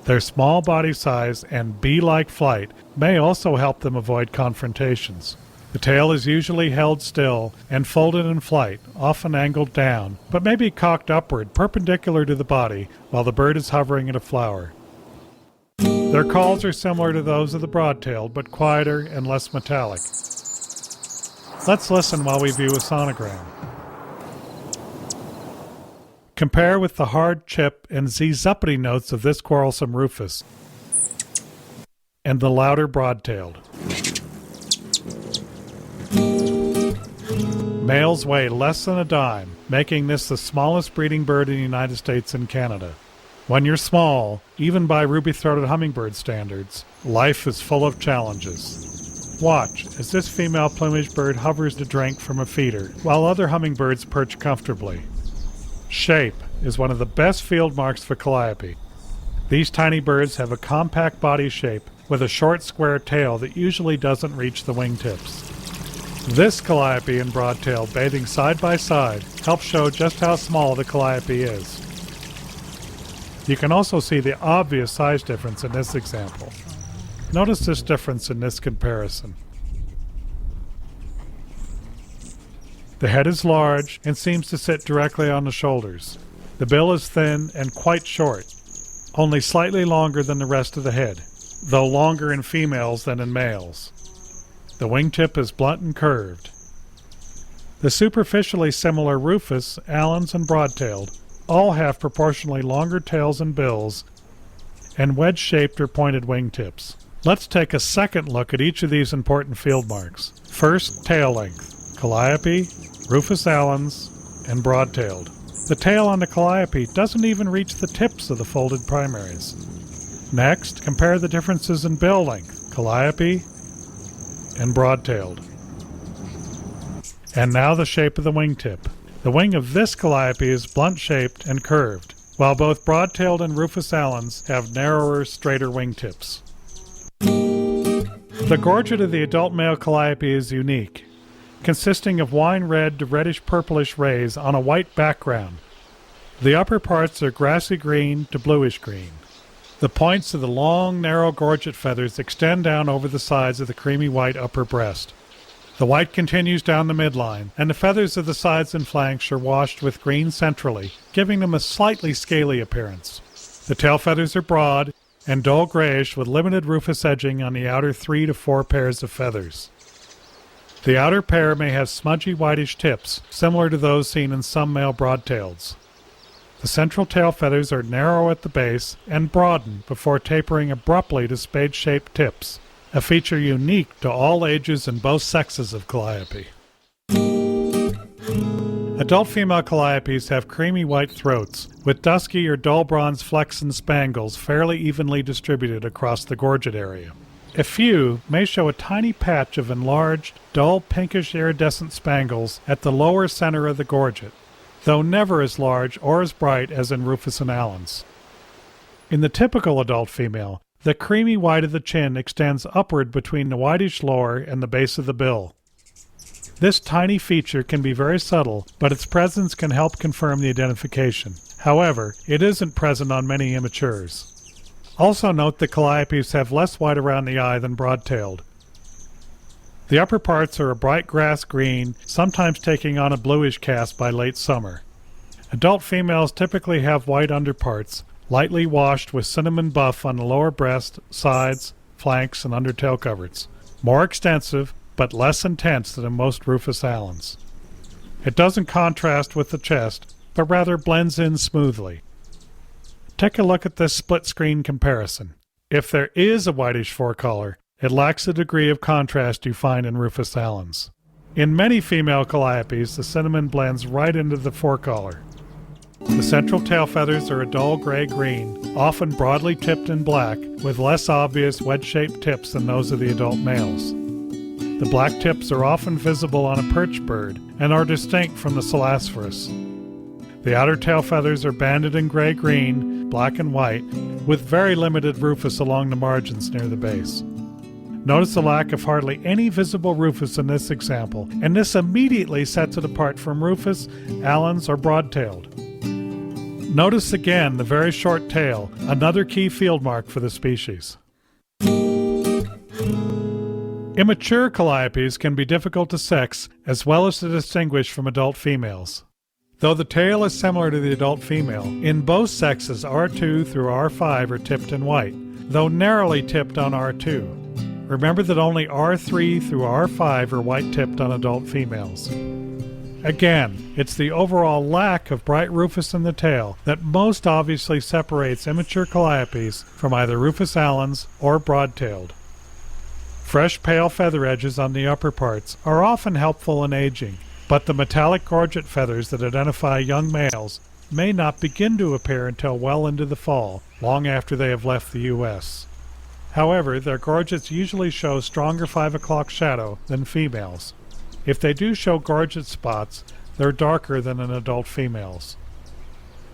Their small body size and bee-like flight may also help them avoid confrontations. The tail is usually held still and folded in flight, often angled down, but may be cocked upward, perpendicular to the body, while the bird is hovering at a flower. Their calls are similar to those of the broad-tailed, but quieter and less metallic. Let's listen while we view a sonogram. Compare with the hard chip and zee-zuppity notes of this quarrelsome rufous and the louder broad-tailed. Males weigh less than a dime, making this the smallest breeding bird in the United States and Canada. When you're small, even by ruby-throated hummingbird standards, life is full of challenges. Watch as this female plumage bird hovers to drink from a feeder, while other hummingbirds perch comfortably. Shape is one of the best field marks for Calliope. These tiny birds have a compact body shape with a short square tail that usually doesn't reach the wingtips. This Calliope and broadtail bathing side by side helps show just how small the Calliope is. You can also see the obvious size difference in this example. Notice this difference in this comparison. The head is large and seems to sit directly on the shoulders. The bill is thin and quite short, only slightly longer than the rest of the head, though longer in females than in males. The wingtip is blunt and curved. The superficially similar rufous, Allens, and broad-tailed all have proportionally longer tails and bills and wedge-shaped or pointed wingtips. Let's take a second look at each of these important field marks. First, tail length. Calliope, Rufous Allens, and broad-tailed. The tail on the Calliope doesn't even reach the tips of the folded primaries. Next, compare the differences in bill length. Calliope and broad-tailed. And now the shape of the wingtip. The wing of this Calliope is blunt-shaped and curved, while both broad-tailed and Rufous-Allens have narrower, straighter wingtips. The gorget of the adult male Calliope is unique, consisting of wine red to reddish-purplish rays on a white background. The upper parts are grassy green to bluish green. The points of the long, narrow gorget feathers extend down over the sides of the creamy white upper breast. The white continues down the midline, and the feathers of the sides and flanks are washed with green centrally, giving them a slightly scaly appearance. The tail feathers are broad and dull grayish with limited rufous edging on the outer 3 to 4 pairs of feathers. The outer pair may have smudgy whitish tips, similar to those seen in some male broadtails. The central tail feathers are narrow at the base and broaden before tapering abruptly to spade-shaped tips, a feature unique to all ages and both sexes of Calliope. Adult female Calliopes have creamy white throats, with dusky or dull bronze flecks and spangles fairly evenly distributed across the gorget area. A few may show a tiny patch of enlarged, dull pinkish iridescent spangles at the lower center of the gorget, though never as large or as bright as in Rufous and Allens. In the typical adult female, the creamy white of the chin extends upward between the whitish lower and the base of the bill. This tiny feature can be very subtle, but its presence can help confirm the identification. However, it isn't present on many immatures. Also note that Calliopes have less white around the eye than broad-tailed. The upper parts are a bright grass green, sometimes taking on a bluish cast by late summer. Adult females typically have white underparts, lightly washed with cinnamon buff on the lower breast, sides, flanks, and under tail coverts. More extensive, but less intense than in most Rufous-Allens. It doesn't contrast with the chest, but rather blends in smoothly. Take a look at this split-screen comparison. If there is a whitish forecolor, it lacks the degree of contrast you find in Rufous-Allens. In many female Calliopes, the cinnamon blends right into the forecolor. The central tail feathers are a dull gray-green, often broadly tipped and black, with less obvious wedge-shaped tips than those of the adult males. The black tips are often visible on a perch bird and are distinct from the Selasphorus. The outer tail feathers are banded in gray-green, black and white, with very limited rufous along the margins near the base. Notice the lack of hardly any visible rufous in this example, and this immediately sets it apart from Rufous, Allens, or broad-tailed. Notice again the very short tail, another key field mark for the species. Immature Calliopes can be difficult to sex as well as to distinguish from adult females. Though the tail is similar to the adult female, in both sexes R2 through R5 are tipped in white, though narrowly tipped on R2. Remember that only R3 through R5 are white-tipped on adult females. Again, it's the overall lack of bright rufous in the tail that most obviously separates immature Calliopes from either Rufous-Allens or broad-tailed. Fresh pale feather edges on the upper parts are often helpful in aging, but the metallic gorget feathers that identify young males may not begin to appear until well into the fall, long after they have left the U.S. However, their gorgets usually show stronger 5 o'clock shadow than females. If they do show gorget spots, they're darker than in adult females.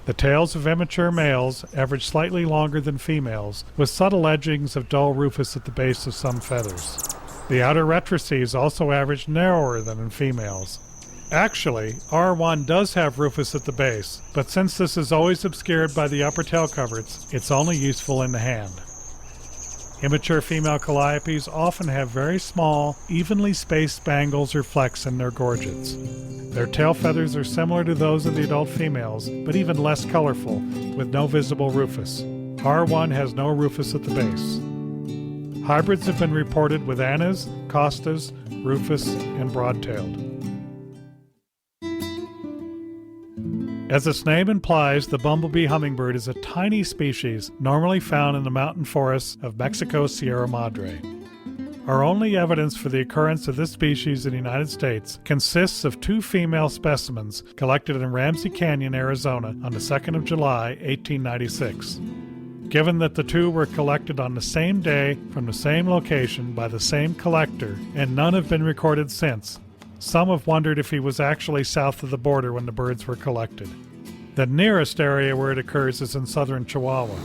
The tails of immature males average slightly longer than females, with subtle edgings of dull rufous at the base of some feathers. The outer rectrices also average narrower than in females. Actually, R1 does have rufous at the base, but since this is always obscured by the upper tail coverts, it's only useful in the hand. Immature female Calliopes often have very small, evenly spaced spangles or flecks in their gorgets. Their tail feathers are similar to those of the adult females, but even less colorful, with no visible rufous. R1 has no rufous at the base. Hybrids have been reported with Annas, Costas, Rufous, and broad-tailed. As its name implies, the bumblebee hummingbird is a tiny species normally found in the mountain forests of Mexico's Sierra Madre. Our only evidence for the occurrence of this species in the United States consists of 2 female specimens collected in Ramsey Canyon, Arizona on the 2nd of July, 1896. Given that the 2 were collected on the same day from the same location by the same collector and none have been recorded since, Some have wondered if he was actually south of the border when the birds were collected. The nearest area where it occurs is in southern Chihuahua.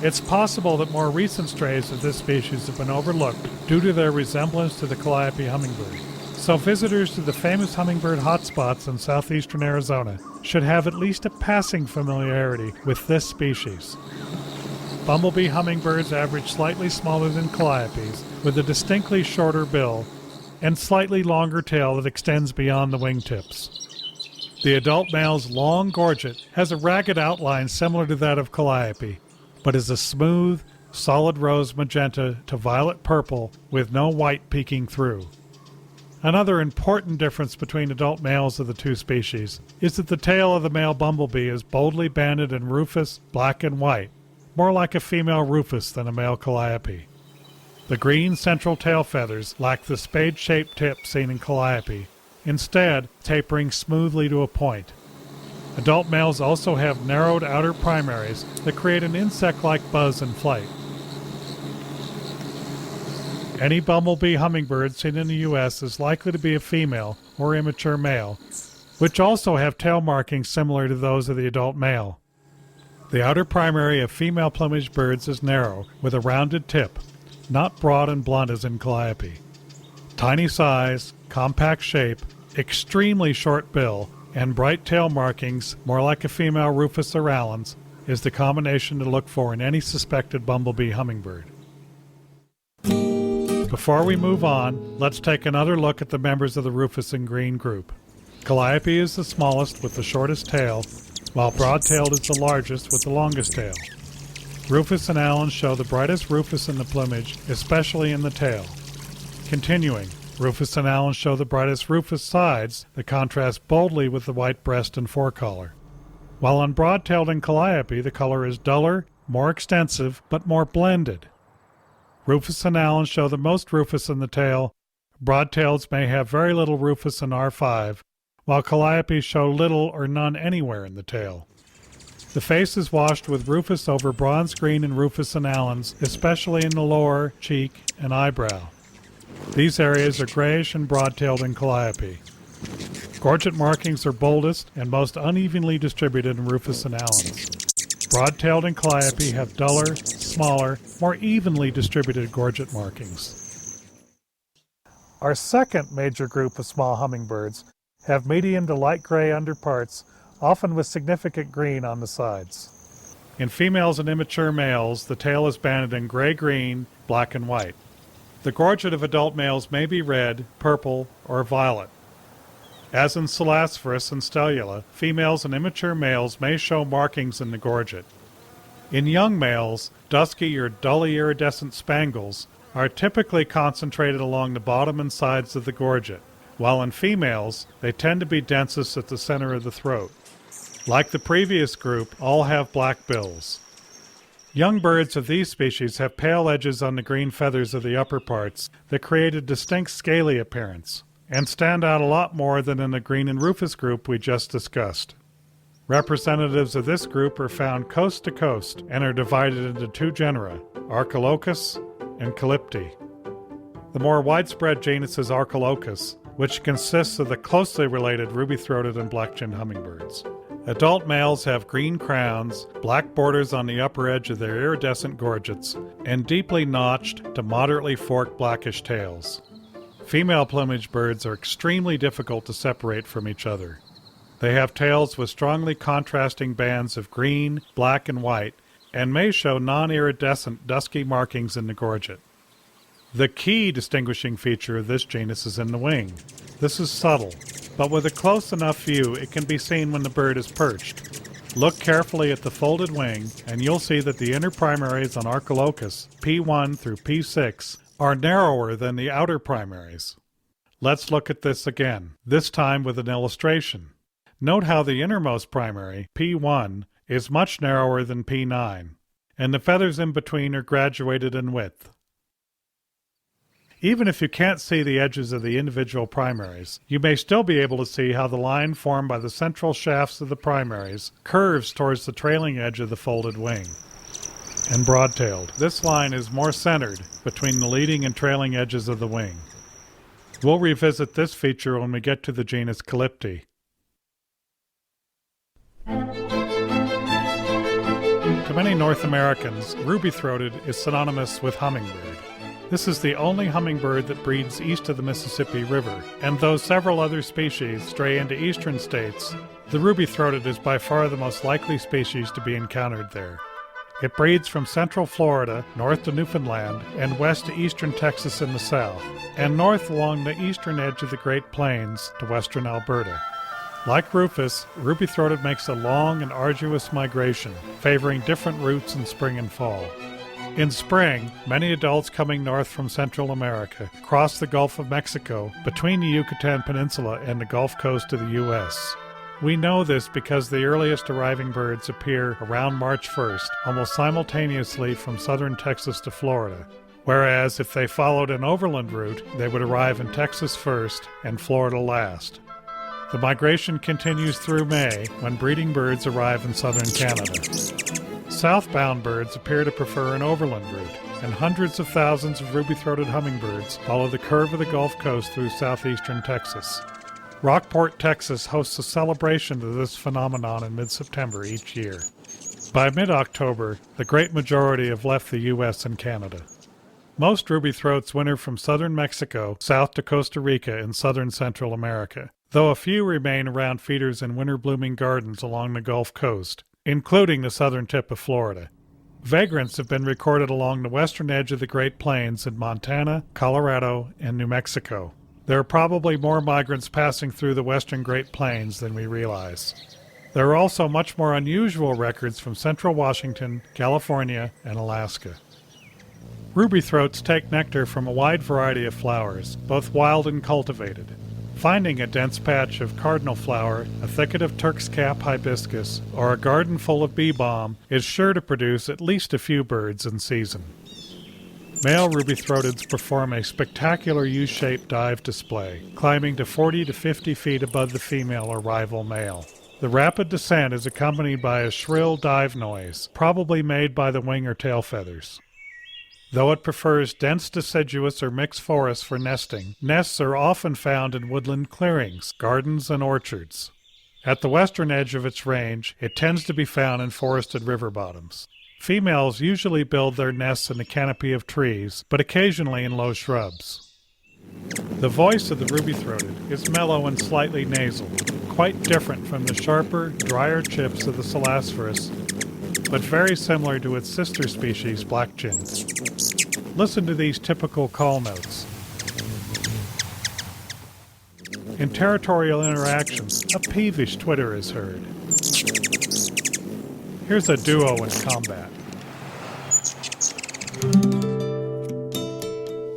It's possible that more recent strays of this species have been overlooked due to their resemblance to the Calliope hummingbird. So visitors to the famous hummingbird hotspots in southeastern Arizona should have at least a passing familiarity with this species. Bumblebee hummingbirds average slightly smaller than Calliopes, with a distinctly shorter bill and slightly longer tail that extends beyond the wingtips. The adult male's long gorget has a ragged outline similar to that of Calliope, but is a smooth, solid rose magenta to violet purple with no white peeking through. Another important difference between adult males of the two species is that the tail of the male bumblebee is boldly banded in rufous, black and white, more like a female rufous than a male Calliope. The green central tail feathers lack the spade-shaped tip seen in Calliope, instead tapering smoothly to a point. Adult males also have narrowed outer primaries that create an insect-like buzz in flight. Any bumblebee hummingbird seen in the U.S. is likely to be a female or immature male, which also have tail markings similar to those of the adult male. The outer primary of female plumage birds is narrow, with a rounded tip, not broad and blunt as in Calliope. Tiny size, compact shape, extremely short bill, and bright tail markings, more like a female Rufus or Allen's, is the combination to look for in any suspected bumblebee hummingbird. Before we move on, let's take another look at the members of the Rufous-Green group. Calliope is the smallest with the shortest tail, while broad-tailed is the largest with the longest tail. Rufous and Allen show the brightest rufous in the plumage, especially in the tail. Continuing, Rufous and Allen show the brightest rufous sides that contrast boldly with the white breast and forecollar. While on broad-tailed and Calliope, the color is duller, more extensive, but more blended. Rufous and Allen show the most rufous in the tail. Broad-taileds may have very little rufous in R5, while Calliopes show little or none anywhere in the tail. The face is washed with rufous over bronze green in Rufous and Allen's, especially in the lower, cheek, and eyebrow. These areas are grayish and broad-tailed in Calliope. Gorget markings are boldest and most unevenly distributed in Rufous and Allen's. Broad-tailed and Calliope have duller, smaller, more evenly distributed gorget markings. Our second major group of small hummingbirds have medium to light gray underparts, often with significant green on the sides. In females and immature males, the tail is banded in gray-green, black and white. The gorget of adult males may be red, purple, or violet. As in Selasphorus and Stellula, females and immature males may show markings in the gorget. In young males, dusky or dully iridescent spangles are typically concentrated along the bottom and sides of the gorget, while in females, they tend to be densest at the center of the throat. Like the previous group, all have black bills. Young birds of these species have pale edges on the green feathers of the upper parts that create a distinct scaly appearance, and stand out a lot more than in the green and rufous group we just discussed. Representatives of this group are found coast to coast and are divided into two genera, Archilochus and Calypti. The more widespread genus is Archilochus, which consists of the closely related ruby-throated and black-chinned hummingbirds. Adult males have green crowns, black borders on the upper edge of their iridescent gorgets, and deeply notched to moderately forked blackish tails. Female plumage birds are extremely difficult to separate from each other. They have tails with strongly contrasting bands of green, black, and white, and may show non-iridescent dusky markings in the gorget. The key distinguishing feature of this genus is in the wing. This is subtle, but with a close enough view it can be seen when the bird is perched. Look carefully at the folded wing, and you'll see that the inner primaries on Archilochus, P1 through P6, are narrower than the outer primaries. Let's look at this again, this time with an illustration. Note how the innermost primary, P1, is much narrower than P9, and the feathers in between are graduated in width. Even if you can't see the edges of the individual primaries, you may still be able to see how the line formed by the central shafts of the primaries curves towards the trailing edge of the folded wing. And broad-tailed, this line is more centered between the leading and trailing edges of the wing. We'll revisit this feature when we get to the genus Calliope. To many North Americans, ruby-throated is synonymous with hummingbird. This is the only hummingbird that breeds east of the Mississippi River, and though several other species stray into eastern states, the ruby-throated is by far the most likely species to be encountered there. It breeds from central Florida, north to Newfoundland, and west to eastern Texas in the south, and north along the eastern edge of the Great Plains to western Alberta. Like Rufous, ruby-throated makes a long and arduous migration, favoring different routes in spring and fall. In spring, many adults coming north from Central America cross the Gulf of Mexico between the Yucatan Peninsula and the Gulf Coast of the U.S. We know this because the earliest arriving birds appear around March 1st, almost simultaneously from southern Texas to Florida, whereas if they followed an overland route, they would arrive in Texas first and Florida last. The migration continues through May, when breeding birds arrive in southern Canada. Southbound birds appear to prefer an overland route, and hundreds of thousands of ruby-throated hummingbirds follow the curve of the Gulf Coast through southeastern Texas. Rockport, Texas hosts a celebration of this phenomenon in mid-September each year. By mid-October, the great majority have left the U.S. and Canada. Most ruby-throats winter from southern Mexico south to Costa Rica in southern Central America, though a few remain around feeders in winter-blooming gardens along the Gulf Coast, including the southern tip of Florida. Vagrants have been recorded along the western edge of the Great Plains in Montana, Colorado, and New Mexico. There are probably more migrants passing through the western Great Plains than we realize. There are also much more unusual records from central Washington, California, and Alaska. Ruby-throats take nectar from a wide variety of flowers, both wild and cultivated. Finding a dense patch of cardinal flower, a thicket of Turk's cap hibiscus, or a garden full of bee balm is sure to produce at least a few birds in season. Male ruby-throateds perform a spectacular U-shaped dive display, climbing to 40 to 50 feet above the female or rival male. The rapid descent is accompanied by a shrill dive noise, probably made by the wing or tail feathers. Though it prefers dense deciduous or mixed forests for nesting, nests are often found in woodland clearings, gardens, and orchards. At the western edge of its range, it tends to be found in forested river bottoms. Females usually build their nests in a canopy of trees, but occasionally in low shrubs. The voice of the ruby-throated is mellow and slightly nasal, quite different from the sharper, drier chips of the Selasphorus, but very similar to its sister species, black-chinned. Listen to these typical call notes. In territorial interactions, a peevish twitter is heard. Here's a duo in combat.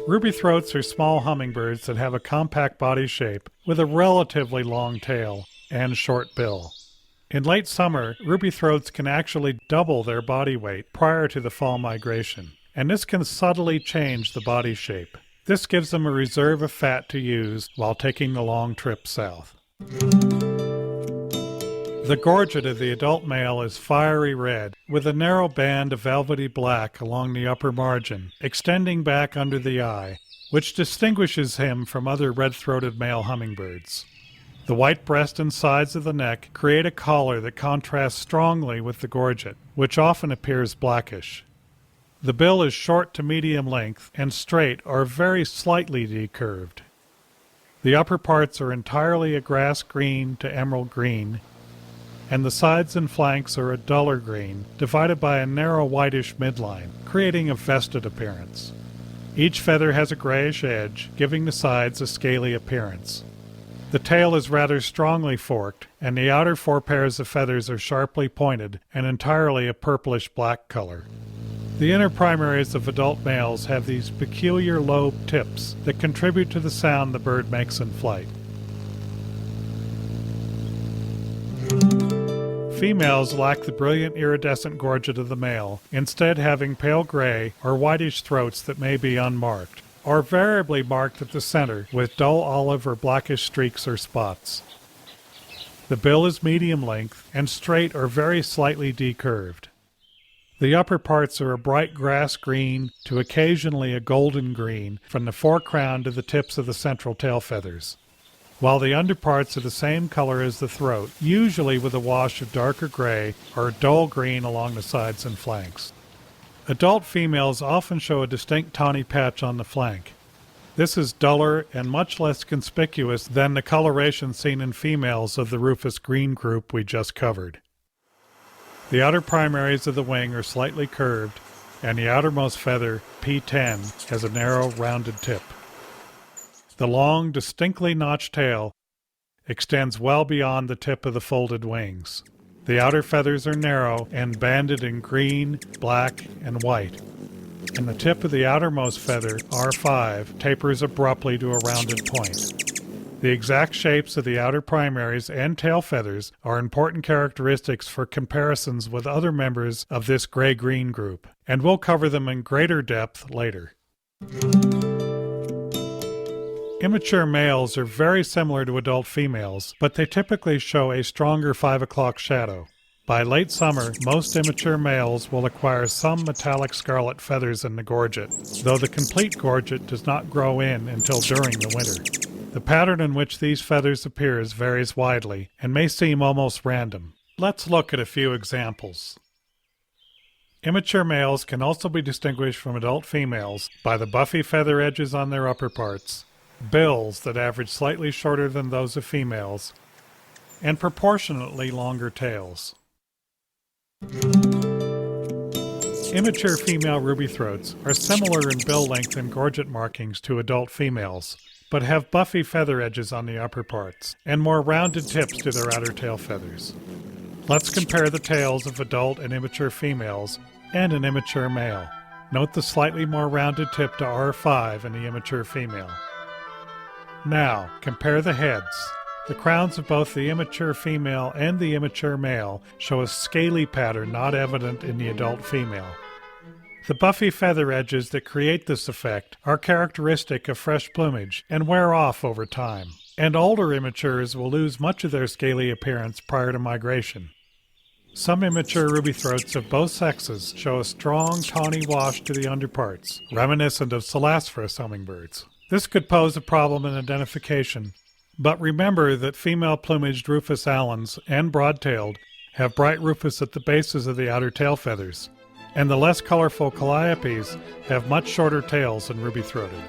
Ruby-throats are small hummingbirds that have a compact body shape with a relatively long tail and short bill. In late summer, ruby-throats can actually double their body weight prior to the fall migration, and this can subtly change the body shape. This gives them a reserve of fat to use while taking the long trip south. The gorget of the adult male is fiery red, with a narrow band of velvety black along the upper margin, extending back under the eye, which distinguishes him from other red-throated male hummingbirds. The white breast and sides of the neck create a collar that contrasts strongly with the gorget, which often appears blackish. The bill is short to medium length and straight or very slightly decurved. The upper parts are entirely a grass green to emerald green, and the sides and flanks are a duller green, divided by a narrow whitish midline, creating a vested appearance. Each feather has a grayish edge, giving the sides a scaly appearance. The tail is rather strongly forked, and the outer four pairs of feathers are sharply pointed and entirely a purplish-black color. The inner primaries of adult males have these peculiar lobe tips that contribute to the sound the bird makes in flight. Females lack the brilliant iridescent gorget of the male, instead having pale gray or whitish throats that may be unmarked, or variably marked at the center with dull olive or blackish streaks or spots. The bill is medium length and straight or very slightly decurved. The upper parts are a bright grass green to occasionally a golden green from the forecrown to the tips of the central tail feathers, while the underparts are the same color as the throat, usually with a wash of darker gray or dull green along the sides and flanks. Adult females often show a distinct tawny patch on the flank. This is duller and much less conspicuous than the coloration seen in females of the Rufous-Green group we just covered. The outer primaries of the wing are slightly curved, and the outermost feather, P10, has a narrow, rounded tip. The long, distinctly notched tail extends well beyond the tip of the folded wings. The outer feathers are narrow and banded in green, black, and white, and the tip of the outermost feather, R5, tapers abruptly to a rounded point. The exact shapes of the outer primaries and tail feathers are important characteristics for comparisons with other members of this gray-green group, and we'll cover them in greater depth later. Immature males are very similar to adult females, but they typically show a stronger 5 o'clock shadow. By late summer, most immature males will acquire some metallic scarlet feathers in the gorget, though the complete gorget does not grow in until during the winter. The pattern in which these feathers appears varies widely and may seem almost random. Let's look at a few examples. Immature males can also be distinguished from adult females by the buffy feather edges on their upper parts, bills that average slightly shorter than those of females, and proportionately longer tails. Immature female ruby throats are similar in bill length and gorget markings to adult females, but have buffy feather edges on the upper parts, and more rounded tips to their outer tail feathers. Let's compare the tails of adult and immature females and an immature male. Note the slightly more rounded tip to R5 in the immature female. Now, compare the heads. The crowns of both the immature female and the immature male show a scaly pattern not evident in the adult female. The buffy feather edges that create this effect are characteristic of fresh plumage and wear off over time, and older immatures will lose much of their scaly appearance prior to migration. Some immature ruby throats of both sexes show a strong tawny wash to the underparts, reminiscent of Calliope hummingbirds. This could pose a problem in identification, but remember that female-plumaged Rufous allens and broad-tailed have bright rufous at the bases of the outer tail feathers, and the less colorful Calliopes have much shorter tails than ruby-throated.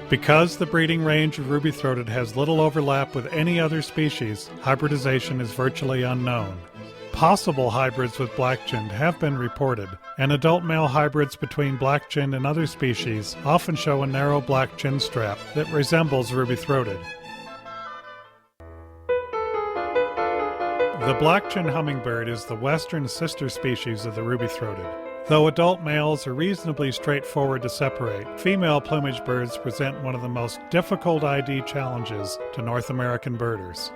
Because the breeding range of ruby-throated has little overlap with any other species, hybridization is virtually unknown. Possible hybrids with black-chinned have been reported, and adult male hybrids between black-chinned and other species often show a narrow black chin strap that resembles ruby-throated. The black-chinned hummingbird is the western sister species of the ruby-throated. Though adult males are reasonably straightforward to separate, female plumage birds present one of the most difficult ID challenges to North American birders.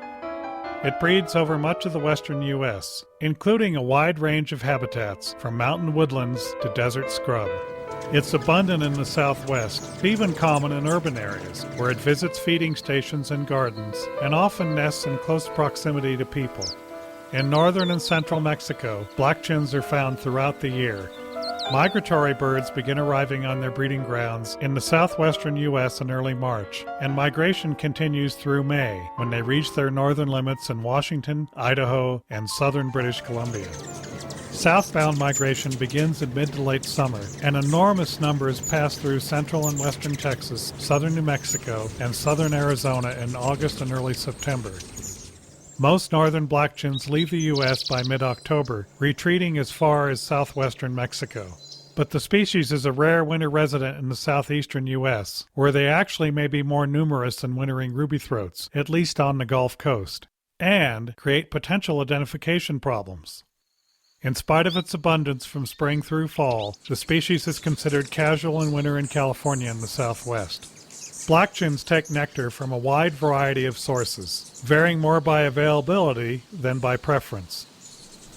It breeds over much of the western U.S., including a wide range of habitats, from mountain woodlands to desert scrub. It's abundant in the southwest, even common in urban areas, where it visits feeding stations and gardens, and often nests in close proximity to people. In northern and central Mexico, black-chins are found throughout the year. Migratory birds begin arriving on their breeding grounds in the southwestern U.S. in early March, and migration continues through May, when they reach their northern limits in Washington, Idaho, and southern British Columbia. Southbound migration begins in mid to late summer, and enormous numbers pass through central and western Texas, southern New Mexico, and southern Arizona in August and early September. Most northern black-chins leave the U.S. by mid-October, retreating as far as southwestern Mexico. But the species is a rare winter resident in the southeastern U.S., where they actually may be more numerous than wintering ruby throats, at least on the Gulf Coast, and create potential identification problems. In spite of its abundance from spring through fall, the species is considered casual in winter in California and the southwest. Black-chins take nectar from a wide variety of sources, varying more by availability than by preference.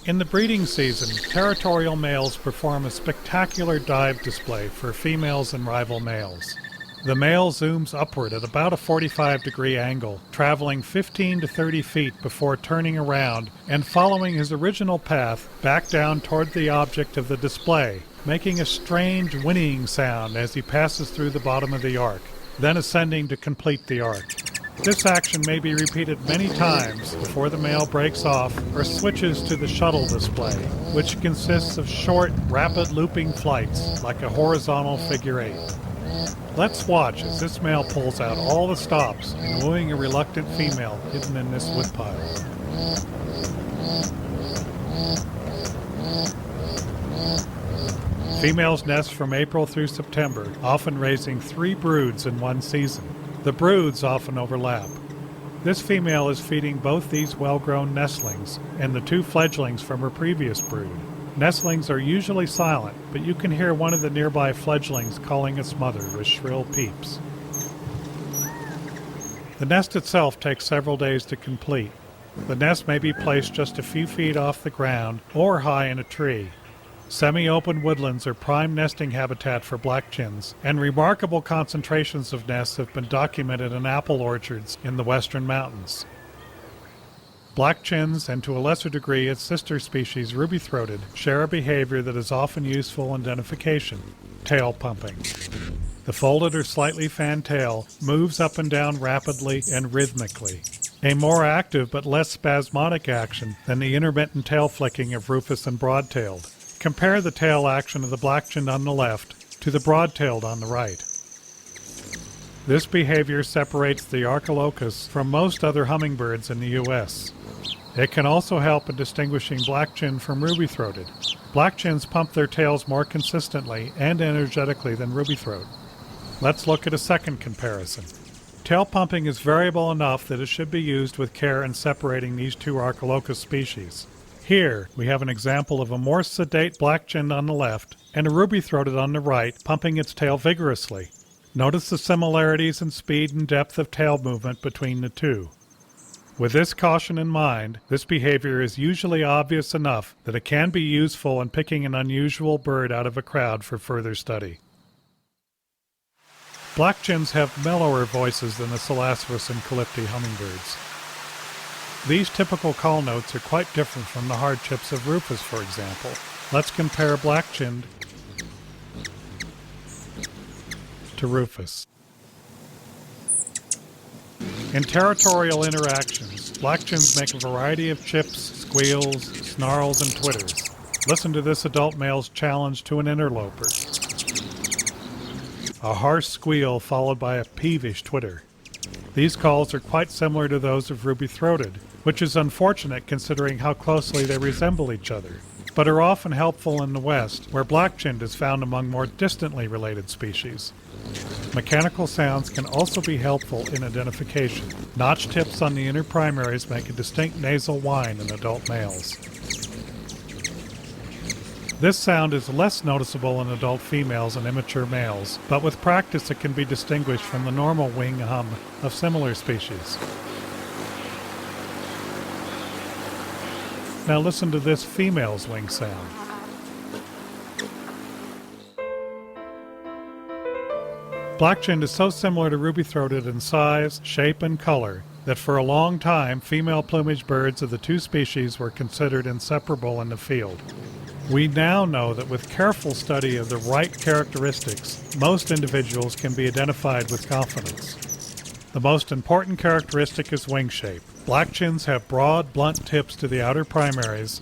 In the breeding season, territorial males perform a spectacular dive display for females and rival males. The male zooms upward at about a 45-degree angle, traveling 15 to 30 feet before turning around and following his original path back down toward the object of the display, making a strange whinnying sound as he passes through the bottom of the arc, then ascending to complete the arc. This action may be repeated many times before the male breaks off or switches to the shuttle display, which consists of short, rapid looping flights like a horizontal figure eight. Let's watch as this male pulls out all the stops in wooing a reluctant female hidden in this woodpile. Females nest from April through September, often raising 3 broods in one season. The broods often overlap. This female is feeding both these well-grown nestlings and the 2 fledglings from her previous brood. Nestlings are usually silent, but you can hear one of the nearby fledglings calling its mother with shrill peeps. The nest itself takes several days to complete. The nest may be placed just a few feet off the ground or high in a tree. Semi-open woodlands are prime nesting habitat for black-chins, and remarkable concentrations of nests have been documented in apple orchards in the western mountains. Black-chins, and to a lesser degree its sister species ruby-throated, share a behavior that is often useful in identification: tail pumping. The folded or slightly fanned tail moves up and down rapidly and rhythmically, a more active but less spasmodic action than the intermittent tail flicking of rufous and broad-tailed. Compare the tail action of the black-chinned on the left to the broad-tailed on the right. This behavior separates the Archilochus from most other hummingbirds in the U.S. It can also help in distinguishing black-chin from ruby-throated. Black-chins pump their tails more consistently and energetically than ruby-throat. Let's look at a second comparison. Tail pumping is variable enough that it should be used with care in separating these 2 Archilochus species. Here, we have an example of a more sedate black-chinned on the left and a ruby-throated on the right pumping its tail vigorously. Notice the similarities in speed and depth of tail movement between the 2. With this caution in mind, this behavior is usually obvious enough that it can be useful in picking an unusual bird out of a crowd for further study. Black-chins have mellower voices than the Celastrus and Calliope hummingbirds. These typical call notes are quite different from the hard chips of Rufous, for example. Let's compare black-chinned to Rufous. In territorial interactions, black-chins make a variety of chips, squeals, snarls, and twitters. Listen to this adult male's challenge to an interloper. A harsh squeal followed by a peevish twitter. These calls are quite similar to those of ruby-throated, which is unfortunate considering how closely they resemble each other, but are often helpful in the West, where black-chinned is found among more distantly related species. Mechanical sounds can also be helpful in identification. Notch tips on the inner primaries make a distinct nasal whine in adult males. This sound is less noticeable in adult females and immature males, but with practice it can be distinguished from the normal wing hum of similar species. Now listen to this female's wing sound. Black-chinned is so similar to ruby-throated in size, shape, and color that for a long time female plumage birds of the 2 species were considered inseparable in the field. We now know that with careful study of the right characteristics, most individuals can be identified with confidence. The most important characteristic is wing shape. Black-chins have broad, blunt tips to the outer primaries,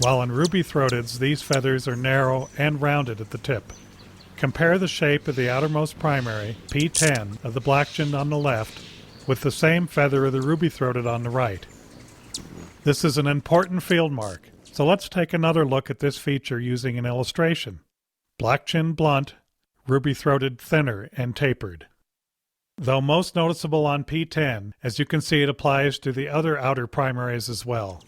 while in ruby-throateds these feathers are narrow and rounded at the tip. Compare the shape of the outermost primary, P10, of the black-chinned on the left, with the same feather of the ruby-throated on the right. This is an important field mark, so let's take another look at this feature using an illustration. Black-chinned blunt, ruby-throated thinner and tapered. Though most noticeable on P10, as you can see it applies to the other outer primaries as well.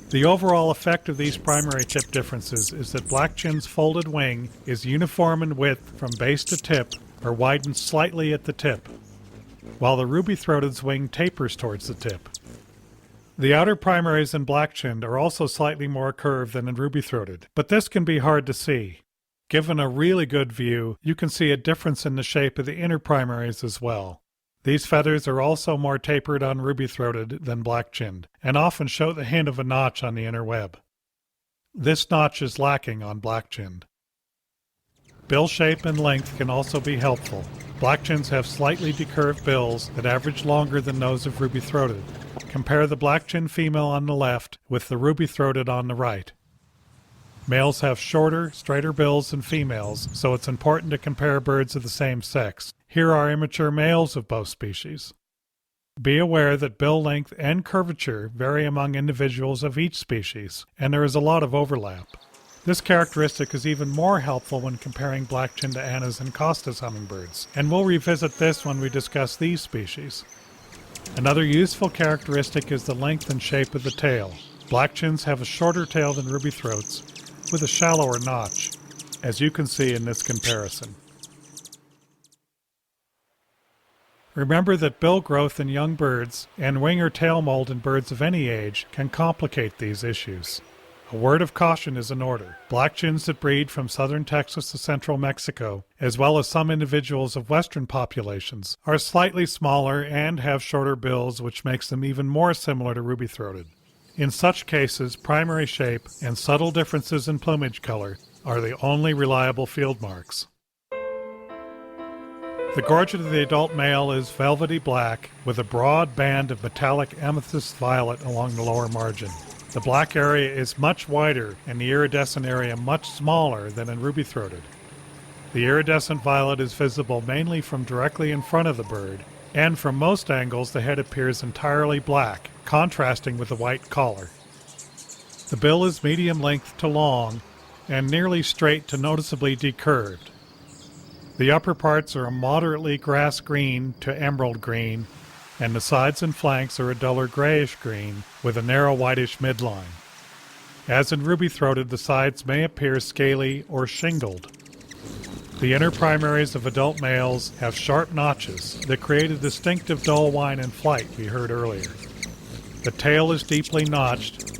The overall effect of these primary tip differences is that black-chin's folded wing is uniform in width from base to tip or widens slightly at the tip, while the ruby-throated's wing tapers towards the tip. The outer primaries in black-chinned are also slightly more curved than in ruby-throated, but this can be hard to see. Given a really good view, you can see a difference in the shape of the inner primaries as well. These feathers are also more tapered on ruby-throated than black-chinned, and often show the hint of a notch on the inner web. This notch is lacking on black-chinned. Bill shape and length can also be helpful. Black-chins have slightly decurved bills that average longer than those of ruby-throated. Compare the black-chinned female on the left with the ruby-throated on the right. Males have shorter, straighter bills than females, so it's important to compare birds of the same sex. Here are immature males of both species. Be aware that bill length and curvature vary among individuals of each species, and there is a lot of overlap. This characteristic is even more helpful when comparing black-chinned Anna's and Costa's hummingbirds, and we'll revisit this when we discuss these species. Another useful characteristic is the length and shape of the tail. Black-chins have a shorter tail than ruby-throats, with a shallower notch, as you can see in this comparison. Remember that bill growth in young birds and wing or tail mold in birds of any age can complicate these issues. A word of caution is in order. Black-chins that breed from southern Texas to central Mexico, as well as some individuals of western populations, are slightly smaller and have shorter bills, which makes them even more similar to ruby-throated. In such cases, primary shape and subtle differences in plumage color are the only reliable field marks. The gorget of the adult male is velvety black with a broad band of metallic amethyst violet along the lower margin. The black area is much wider and the iridescent area much smaller than in ruby-throated. The iridescent violet is visible mainly from directly in front of the bird, and from most angles the head appears entirely black, contrasting with the white collar. The bill is medium length to long and nearly straight to noticeably decurved. The upper parts are a moderately grass green to emerald green, and the sides and flanks are a duller grayish green with a narrow whitish midline. As in ruby-throated, the sides may appear scaly or shingled. The inner primaries of adult males have sharp notches that create a distinctive dull whine in flight we heard earlier. The tail is deeply notched,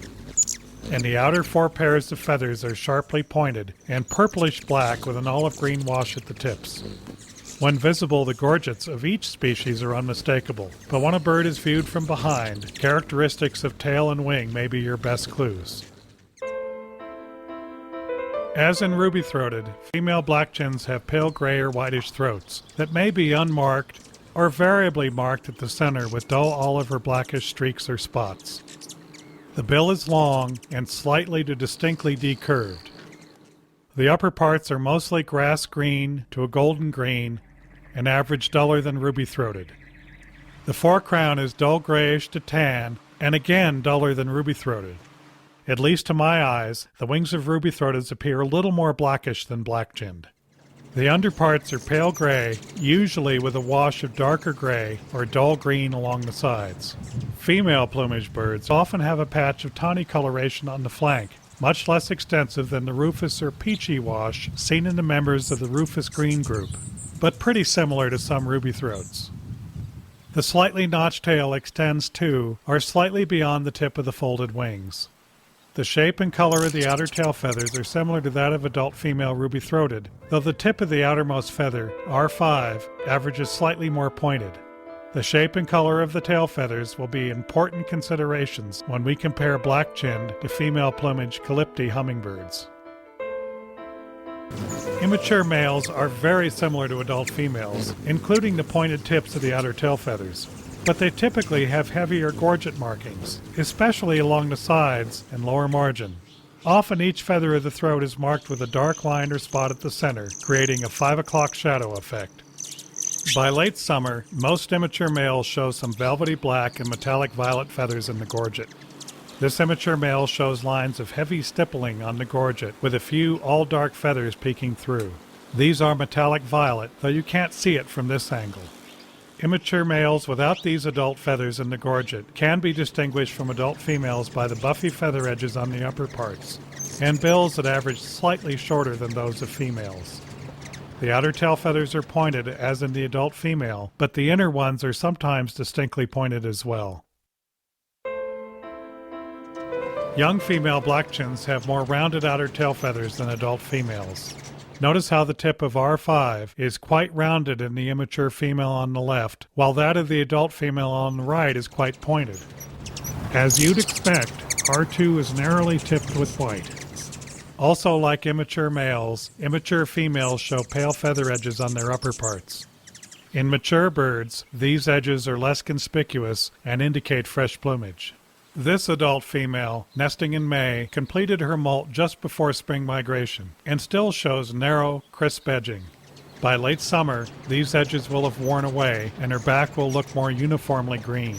and the outer four pairs of feathers are sharply pointed and purplish black with an olive-green wash at the tips. When visible, the gorgets of each species are unmistakable, but when a bird is viewed from behind, characteristics of tail and wing may be your best clues. As in ruby-throated, female black-chins have pale gray or whitish throats that may be unmarked or variably marked at the center with dull olive or blackish streaks or spots. The bill is long and slightly to distinctly decurved. The upper parts are mostly grass green to a golden green and average duller than ruby-throated. The forecrown is dull grayish to tan and again duller than ruby-throated. At least to my eyes, the wings of ruby-throateds appear a little more blackish than black-chinned. The underparts are pale gray, usually with a wash of darker gray or dull green along the sides. Female plumage birds often have a patch of tawny coloration on the flank, much less extensive than the rufous or peachy wash seen in the members of the Rufous-Green group, but pretty similar to some ruby-throats. The slightly notched tail extends to, or slightly beyond the tip of the folded wings. The shape and color of the outer tail feathers are similar to that of adult female ruby-throated, though the tip of the outermost feather, R5, averages slightly more pointed. The shape and color of the tail feathers will be important considerations when we compare black-chinned to female plumage Calliope hummingbirds. Immature males are very similar to adult females, including the pointed tips of the outer tail feathers, but they typically have heavier gorget markings, especially along the sides and lower margin. Often each feather of the throat is marked with a dark line or spot at the center, creating a 5 o'clock shadow effect. By late summer, most immature males show some velvety black and metallic violet feathers in the gorget. This immature male shows lines of heavy stippling on the gorget with a few all-dark feathers peeking through. These are metallic violet, though you can't see it from this angle. Immature males without these adult feathers in the gorget can be distinguished from adult females by the buffy feather edges on the upper parts, and bills that average slightly shorter than those of females. The outer tail feathers are pointed, as in the adult female, but the inner ones are sometimes distinctly pointed as well. Young female black-chins have more rounded outer tail feathers than adult females. Notice how the tip of R5 is quite rounded in the immature female on the left, while that of the adult female on the right is quite pointed. As you'd expect, R2 is narrowly tipped with white. Also, like immature males, immature females show pale feather edges on their upper parts. In mature birds, these edges are less conspicuous and indicate fresh plumage. This adult female, nesting in May, completed her molt just before spring migration and still shows narrow, crisp edging. By late summer, these edges will have worn away and her back will look more uniformly green.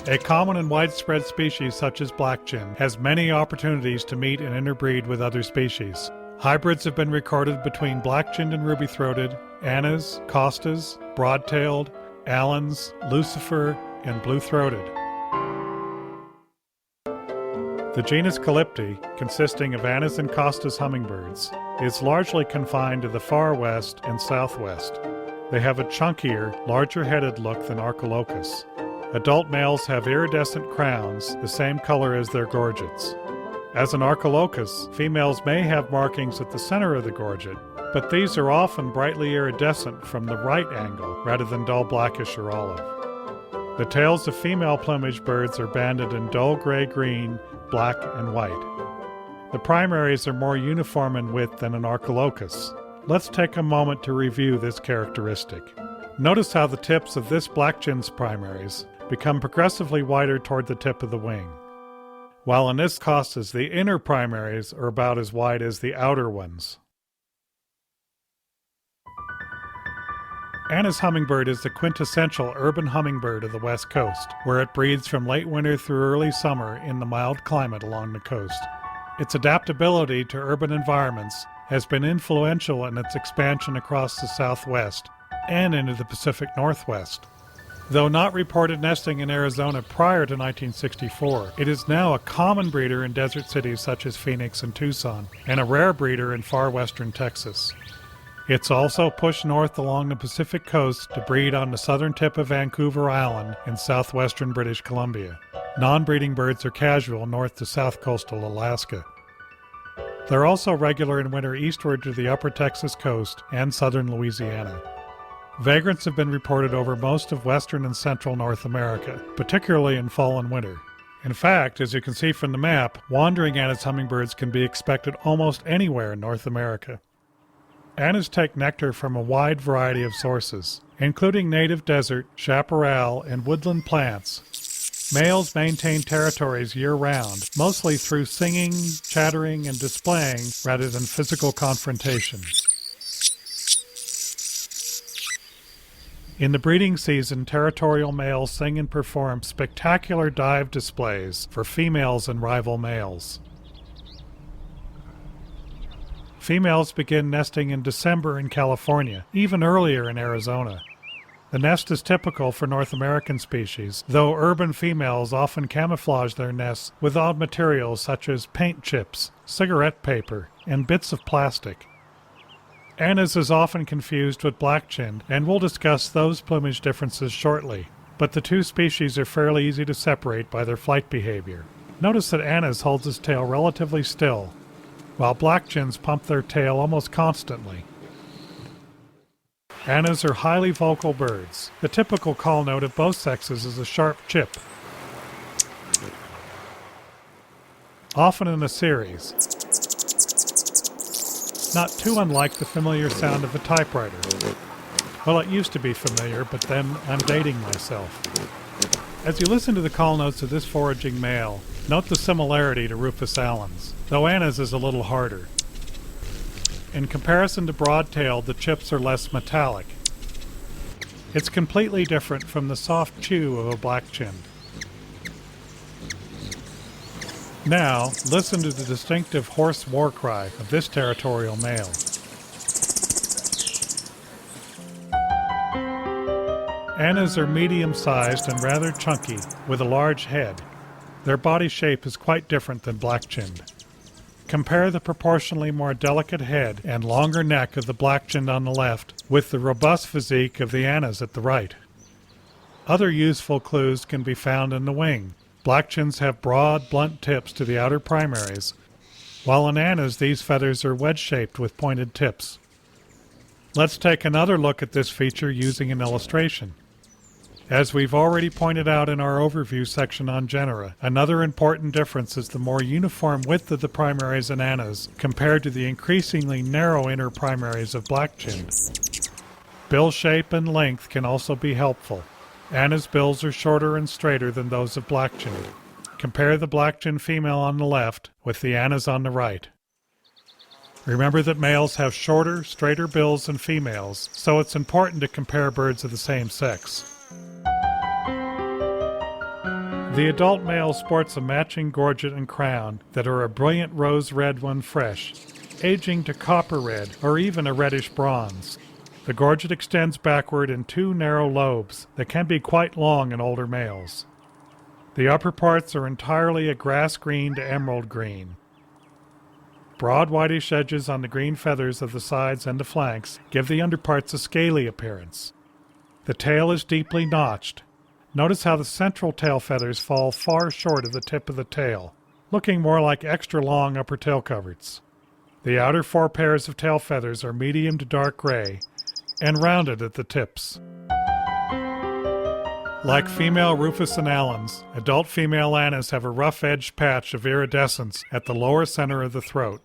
A common and widespread species such as black-chinned has many opportunities to meet and interbreed with other species. Hybrids have been recorded between black-chinned and ruby-throated, Annas, Costas, broad-tailed, Allens, Lucifer, and blue-throated. The genus Calliope, consisting of Annas and Costas hummingbirds, is largely confined to the far west and southwest. They have a chunkier, larger-headed look than Archilochus. Adult males have iridescent crowns, the same color as their gorgets. As in Archilochus, females may have markings at the center of the gorget, but these are often brightly iridescent from the right angle rather than dull blackish or olive. The tails of female plumage birds are banded in dull gray-green, black, and white. The primaries are more uniform in width than in Archilochus. Let's take a moment to review this characteristic. Notice how the tips of this black-chinned's primaries become progressively wider toward the tip of the wing, while in this Costas the inner primaries are about as wide as the outer ones. Anna's hummingbird is the quintessential urban hummingbird of the West Coast, where it breeds from late winter through early summer in the mild climate along the coast. Its adaptability to urban environments has been influential in its expansion across the Southwest and into the Pacific Northwest. Though not reported nesting in Arizona prior to 1964, it is now a common breeder in desert cities such as Phoenix and Tucson, and a rare breeder in far western Texas. It's also pushed north along the Pacific coast to breed on the southern tip of Vancouver Island in southwestern British Columbia. Non-breeding birds are casual north to south coastal Alaska. They're also regular in winter eastward to the upper Texas coast and southern Louisiana. Vagrants have been reported over most of western and central North America, particularly in fall and winter. In fact, as you can see from the map, wandering Anna's hummingbirds can be expected almost anywhere in North America. Annas take nectar from a wide variety of sources, including native desert, chaparral, and woodland plants. Males maintain territories year-round, mostly through singing, chattering, and displaying rather than physical confrontation. In the breeding season, territorial males sing and perform spectacular dive displays for females and rival males. Females begin nesting in December in California, even earlier in Arizona. The nest is typical for North American species, though urban females often camouflage their nests with odd materials such as paint chips, cigarette paper, and bits of plastic. Anna's is often confused with black-chinned, and we'll discuss those plumage differences shortly, but the two species are fairly easy to separate by their flight behavior. Notice that Anna's holds its tail relatively still, while black-chins pump their tail almost constantly. Annas are highly vocal birds. The typical call note of both sexes is a sharp chip, often in a series, not too unlike the familiar sound of a typewriter. Well, it used to be familiar, but then I'm dating myself. As you listen to the call notes of this foraging male, note the similarity to Rufus Allen's, though Anna's is a little harder. In comparison to broad-tailed, the chips are less metallic. It's completely different from the soft chew of a black-chinned. Now, listen to the distinctive hoarse war cry of this territorial male. Annas are medium-sized and rather chunky, with a large head. Their body shape is quite different than black-chinned. Compare the proportionally more delicate head and longer neck of the black-chinned on the left with the robust physique of the Annas at the right. Other useful clues can be found in the wing. Black-chins have broad, blunt tips to the outer primaries, while in Annas these feathers are wedge-shaped with pointed tips. Let's take another look at this feature using an illustration. As we've already pointed out in our overview section on genera, another important difference is the more uniform width of the primaries in Annas compared to the increasingly narrow inner primaries of black-chinned. Bill shape and length can also be helpful. Anna's bills are shorter and straighter than those of black-chinned. Compare the black-chinned female on the left with the Annas on the right. Remember that males have shorter, straighter bills than females, so it's important to compare birds of the same sex. The adult male sports a matching gorget and crown that are a brilliant rose red when fresh, aging to copper red or even a reddish bronze. The gorget extends backward in two narrow lobes that can be quite long in older males. The upper parts are entirely a grass green to emerald green. Broad whitish edges on the green feathers of the sides and the flanks give the underparts a scaly appearance. The tail is deeply notched. Notice how the central tail feathers fall far short of the tip of the tail, looking more like extra long upper tail coverts. The outer four pairs of tail feathers are medium to dark gray and rounded at the tips. Like female Rufous and Allens, adult female Annas have a rough-edged patch of iridescence at the lower center of the throat.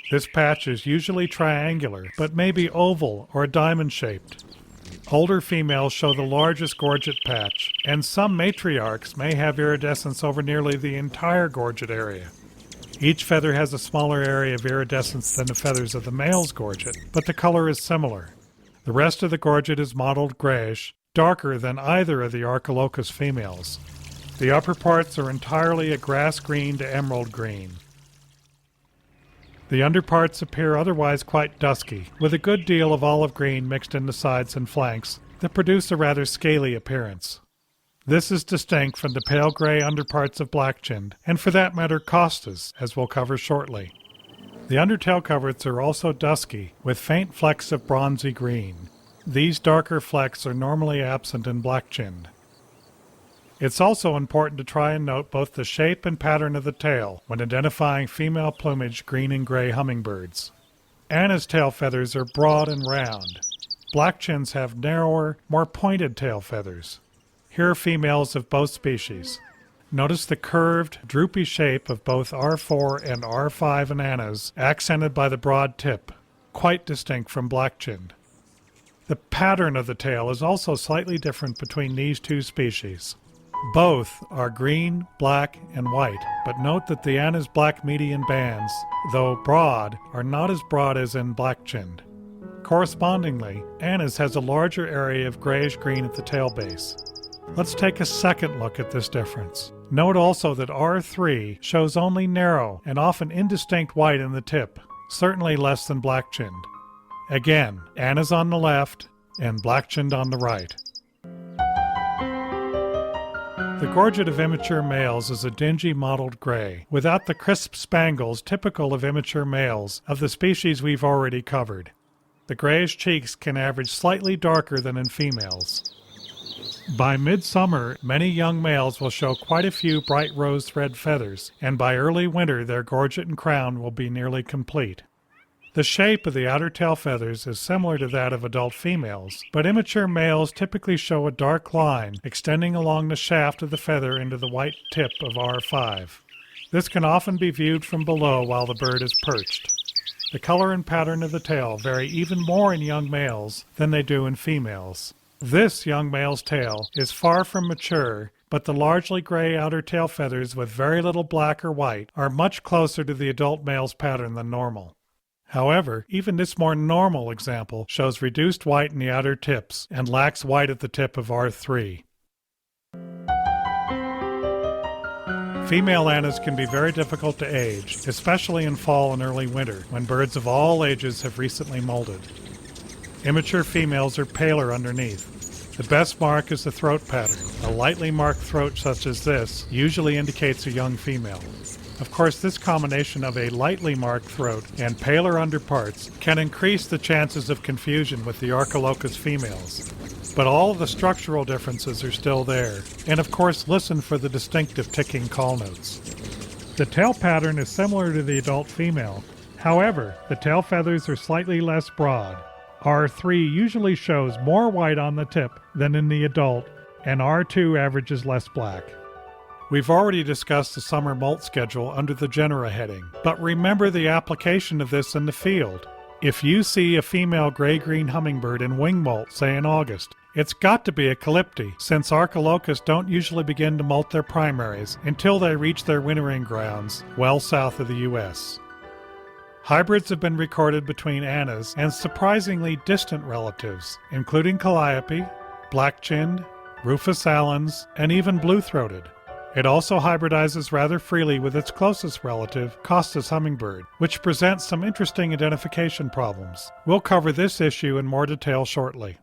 This patch is usually triangular, but may be oval or diamond-shaped. Older females show the largest gorget patch, and some matriarchs may have iridescence over nearly the entire gorget area. Each feather has a smaller area of iridescence than the feathers of the male's gorget, but the color is similar. The rest of the gorget is mottled grayish, darker than either of the Archilochus females. The upper parts are entirely a grass green to emerald green. The underparts appear otherwise quite dusky, with a good deal of olive green mixed in the sides and flanks that produce a rather scaly appearance. This is distinct from the pale gray underparts of black-chinned, and for that matter Costas, as we'll cover shortly. The undertail coverts are also dusky, with faint flecks of bronzy green. These darker flecks are normally absent in black-chinned. It's also important to try and note both the shape and pattern of the tail when identifying female plumage green and gray hummingbirds. Anna's tail feathers are broad and round. Black-chins have narrower, more pointed tail feathers. Here are females of both species. Notice the curved, droopy shape of both R4 and R5 in Annas, accented by the broad tip, quite distinct from black-chinned. The pattern of the tail is also slightly different between these two species. Both are green, black, and white, but note that the Anna's black median bands, though broad, are not as broad as in black-chinned. Correspondingly, Anna's has a larger area of grayish-green at the tail base. Let's take a second look at this difference. Note also that R3 shows only narrow and often indistinct white in the tip, certainly less than black-chinned. Again, Anna's on the left and black-chinned on the right. The gorget of immature males is a dingy mottled gray, without the crisp spangles typical of immature males of the species we've already covered. The grayish cheeks can average slightly darker than in females. By midsummer, many young males will show quite a few bright rose-red feathers, and by early winter their gorget and crown will be nearly complete. The shape of the outer tail feathers is similar to that of adult females, but immature males typically show a dark line extending along the shaft of the feather into the white tip of R5. This can often be viewed from below while the bird is perched. The color and pattern of the tail vary even more in young males than they do in females. This young male's tail is far from mature, but the largely gray outer tail feathers with very little black or white are much closer to the adult male's pattern than normal. However, even this more normal example shows reduced white in the outer tips and lacks white at the tip of R3. Female Annas can be very difficult to age, especially in fall and early winter, when birds of all ages have recently molted. Immature females are paler underneath. The best mark is the throat pattern. A lightly marked throat such as this usually indicates a young female. Of course, this combination of a lightly marked throat and paler underparts can increase the chances of confusion with the Archilochus females. But all of the structural differences are still there, and of course listen for the distinctive ticking call notes. The tail pattern is similar to the adult female. However, the tail feathers are slightly less broad. R3 usually shows more white on the tip than in the adult, and R2 averages less black. We've already discussed the summer molt schedule under the genera heading, but remember the application of this in the field. If you see a female gray-green hummingbird in wing molt, say in August, it's got to be a Calliope, since Archilochus don't usually begin to molt their primaries until they reach their wintering grounds well south of the U.S. Hybrids have been recorded between Annas and surprisingly distant relatives, including Calliope, black-chinned, Rufous-Allens, and even blue-throated. It also hybridizes rather freely with its closest relative, Costa's hummingbird, which presents some interesting identification problems. We'll cover this issue in more detail shortly.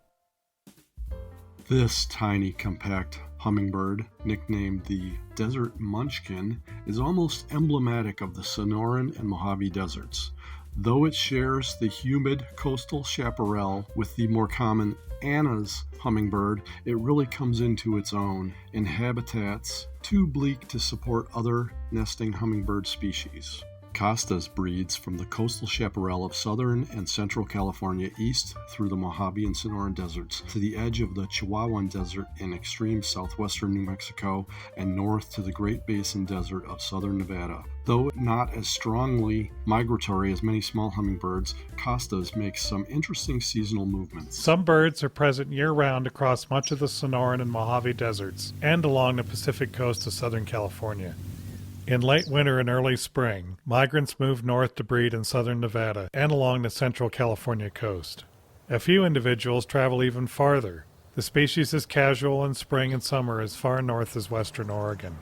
This tiny, compact hummingbird, nicknamed the desert munchkin, is almost emblematic of the Sonoran and Mojave deserts. Though it shares the humid coastal chaparral with the more common Anna's hummingbird, it really comes into its own in habitats too bleak to support other nesting hummingbird species. Costa's breeds from the coastal chaparral of southern and central California east through the Mojave and Sonoran deserts to the edge of the Chihuahuan Desert in extreme southwestern New Mexico and north to the Great Basin Desert of southern Nevada. Though not as strongly migratory as many small hummingbirds, Costa's makes some interesting seasonal movements. Some birds are present year-round across much of the Sonoran and Mojave deserts and along the Pacific coast of Southern California. In late winter and early spring, migrants move north to breed in southern Nevada and along the central California coast. A few individuals travel even farther. The species is casual in spring and summer as far north as western Oregon.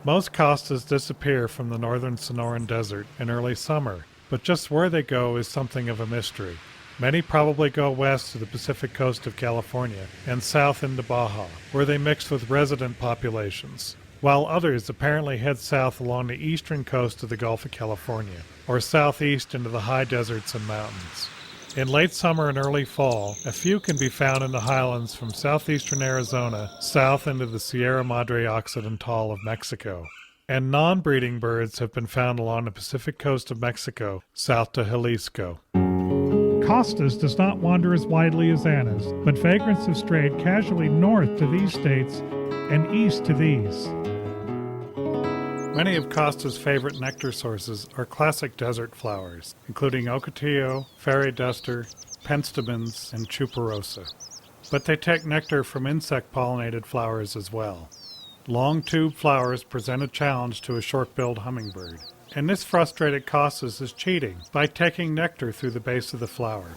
Most Costas disappear from the northern Sonoran Desert in early summer, but just where they go is something of a mystery. Many probably go west to the Pacific coast of California and south into Baja, where they mix with resident populations, while others apparently head south along the eastern coast of the Gulf of California, or southeast into the high deserts and mountains. In late summer and early fall, a few can be found in the highlands from southeastern Arizona south into the Sierra Madre Occidental of Mexico. And non-breeding birds have been found along the Pacific coast of Mexico south to Jalisco. Costa's does not wander as widely as Anna's, but vagrants have strayed casually north to these states and east to these. Many of Costa's favorite nectar sources are classic desert flowers, including ocotillo, fairy duster, penstemons, and tuberosa. But they take nectar from insect-pollinated flowers as well. Long tube flowers present a challenge to a short-billed hummingbird, and this frustrated Costa's is cheating by taking nectar through the base of the flower.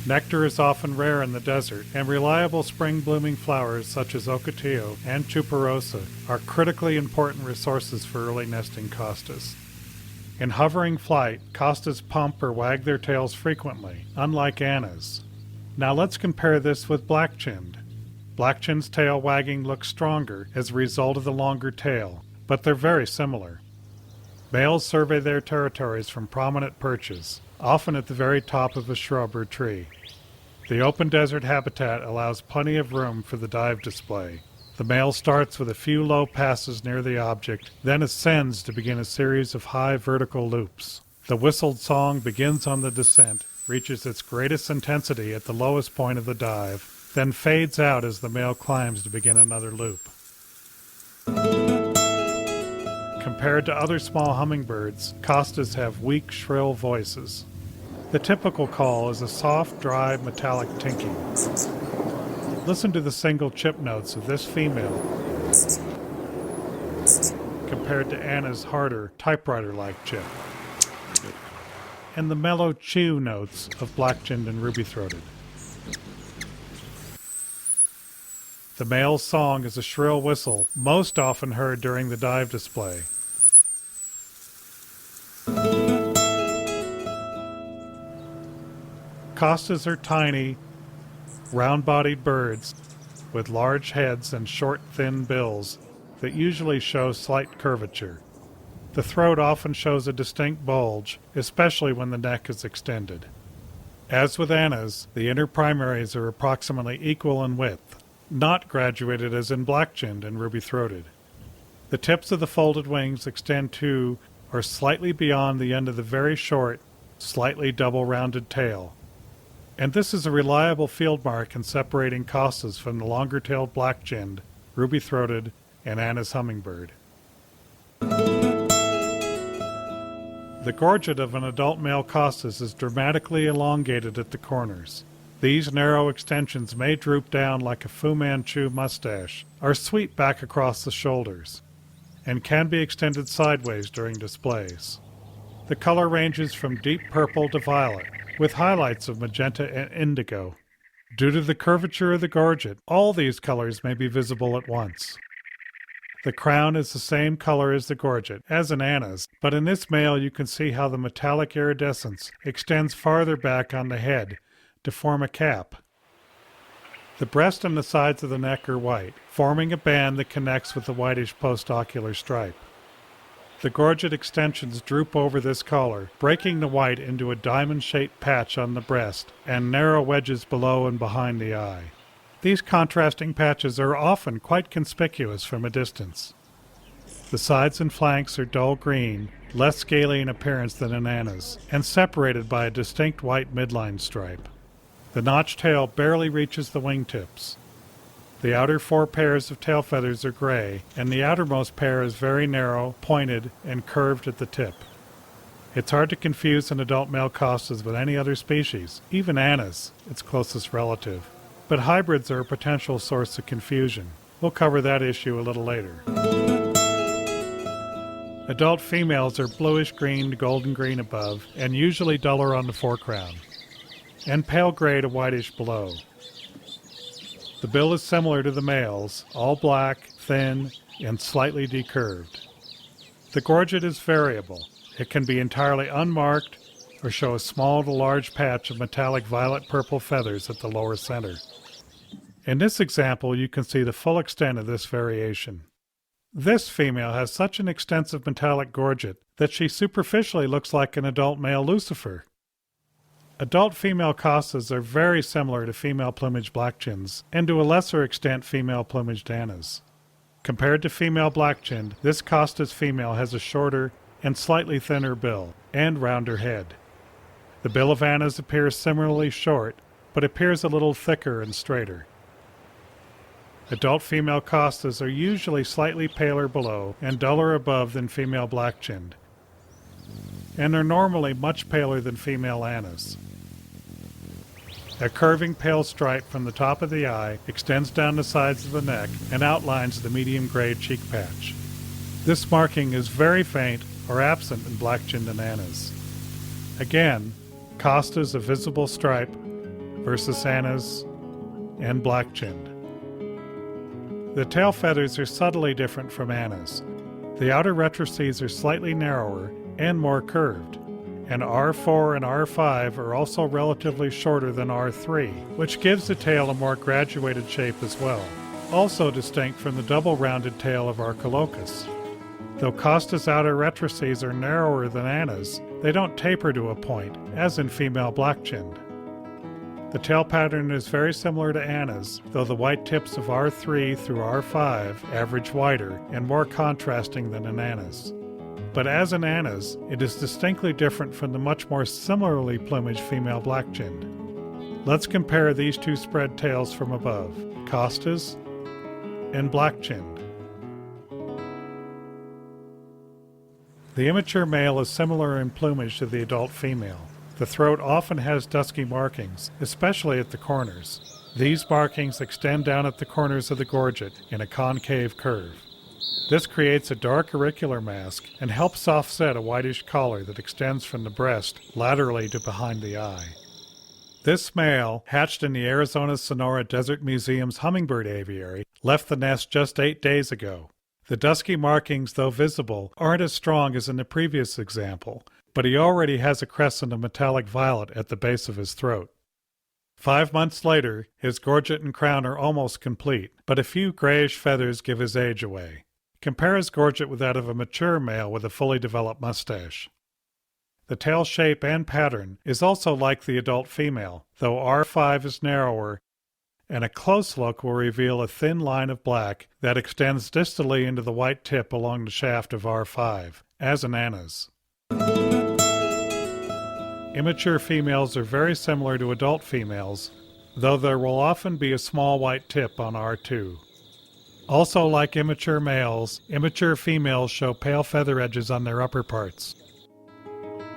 Nectar is often rare in the desert, and reliable spring-blooming flowers such as ocotillo and tuberosa are critically important resources for early nesting Costas. In hovering flight, Costas pump or wag their tails frequently, unlike Anna's. Now let's compare this with black-chinned. Black-chinned's tail wagging looks stronger as a result of the longer tail, but they're very similar. Males survey their territories from prominent perches, often at the very top of a shrub or tree. The open desert habitat allows plenty of room for the dive display. The male starts with a few low passes near the object, then ascends to begin a series of high vertical loops. The whistled song begins on the descent, reaches its greatest intensity at the lowest point of the dive, then fades out as the male climbs to begin another loop. Compared to other small hummingbirds, Costas have weak, shrill voices. The typical call is a soft, dry, metallic tinking. Listen to the single chip notes of this female compared to Anna's harder, typewriter-like chip, and the mellow chew notes of black-chinned and ruby-throated. The male's song is a shrill whistle, most often heard during the dive display. Costas are tiny, round-bodied birds with large heads and short, thin bills that usually show slight curvature. The throat often shows a distinct bulge, especially when the neck is extended. As with Anna's, the inner primaries are approximately equal in width, not graduated as in black-chinned and ruby-throated. The tips of the folded wings extend to or slightly beyond the end of the very short, slightly double-rounded tail. And this is a reliable field mark in separating Costas from the longer-tailed black-chinned, ruby-throated, and Anna's hummingbird. The gorget of an adult male Costas is dramatically elongated at the corners. These narrow extensions may droop down like a Fu Manchu mustache, or sweep back across the shoulders, and can be extended sideways during displays. The color ranges from deep purple to violet, with highlights of magenta and indigo. Due to the curvature of the gorget, all these colors may be visible at once. The crown is the same color as the gorget, as in Anna's, but in this male you can see how the metallic iridescence extends farther back on the head to form a cap. The breast and the sides of the neck are white, forming a band that connects with the whitish postocular stripe. The gorget extensions droop over this collar, breaking the white into a diamond-shaped patch on the breast and narrow wedges below and behind the eye. These contrasting patches are often quite conspicuous from a distance. The sides and flanks are dull green, less scaly in appearance than in Anna's, and separated by a distinct white midline stripe. The notched tail barely reaches the wingtips. The outer 4 pairs of tail feathers are gray, and the outermost pair is very narrow, pointed, and curved at the tip. It's hard to confuse an adult male Costas with any other species, even Anna's, its closest relative. But hybrids are a potential source of confusion. We'll cover that issue a little later. Adult females are bluish-green to golden-green above, and usually duller on the foreground, and pale gray to whitish below. The bill is similar to the males, all black, thin, and slightly decurved. The gorget is variable. It can be entirely unmarked or show a small to large patch of metallic violet-purple feathers at the lower center. In this example, you can see the full extent of this variation. This female has such an extensive metallic gorget that she superficially looks like an adult male Lucifer. Adult female Costas are very similar to female plumaged black-chins, and to a lesser extent female plumaged Annas. Compared to female black-chinned, this Costas female has a shorter and slightly thinner bill, and rounder head. The bill of Anna's appears similarly short, but appears a little thicker and straighter. Adult female Costas are usually slightly paler below and duller above than female black-chinned, and are normally much paler than female Annas. A curving pale stripe from the top of the eye extends down the sides of the neck and outlines the medium gray cheek patch. This marking is very faint or absent in black-chinned and Annas. Again, Costa's a visible stripe versus Annas and black-chinned. The tail feathers are subtly different from Anna's. The outer retroces are slightly narrower and more curved, and R4 and R5 are also relatively shorter than R3, which gives the tail a more graduated shape as well, also distinct from the double-rounded tail of Archilochus. Though Costa's outer retroces are narrower than Anna's, they don't taper to a point, as in female black-chinned. The tail pattern is very similar to Anna's, though the white tips of R3 through R5 average wider and more contrasting than in Anna's. But as in Anna's, it is distinctly different from the much more similarly plumaged female black-chinned. Let's compare these two spread tails from above, Costa's and black-chinned. The immature male is similar in plumage to the adult female. The throat often has dusky markings, especially at the corners. These markings extend down at the corners of the gorget in a concave curve. This creates a dark auricular mask and helps offset a whitish collar that extends from the breast laterally to behind the eye. This male, hatched in the Arizona Sonora Desert Museum's hummingbird aviary, left the nest just 8 days ago. The dusky markings, though visible, aren't as strong as in the previous example, but he already has a crescent of metallic violet at the base of his throat. 5 months later, his gorget and crown are almost complete, but a few grayish feathers give his age away. Compare his gorget with that of a mature male with a fully developed mustache. The tail shape and pattern is also like the adult female, though R5 is narrower and a close look will reveal a thin line of black that extends distally into the white tip along the shaft of R5, as in Anna's. Immature females are very similar to adult females, though there will often be a small white tip on R2. Also, like immature males, immature females show pale feather edges on their upper parts.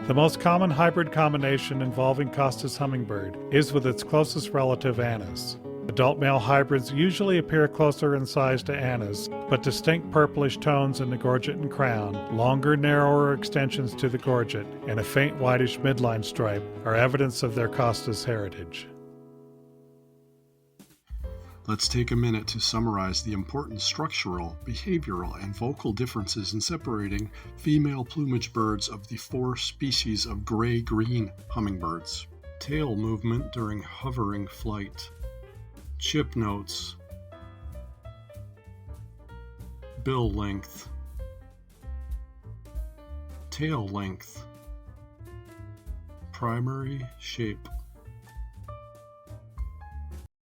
The most common hybrid combination involving Costa's hummingbird is with its closest relative, Anna's. Adult male hybrids usually appear closer in size to Anna's, but distinct purplish tones in the gorget and crown, longer, narrower extensions to the gorget, and a faint whitish midline stripe are evidence of their Costa's heritage. Let's take a minute to summarize the important structural, behavioral, and vocal differences in separating female plumage birds of the 4 species of gray-green hummingbirds. Tail movement during hovering flight. Chip notes. Bill length. Tail length. Primary shape.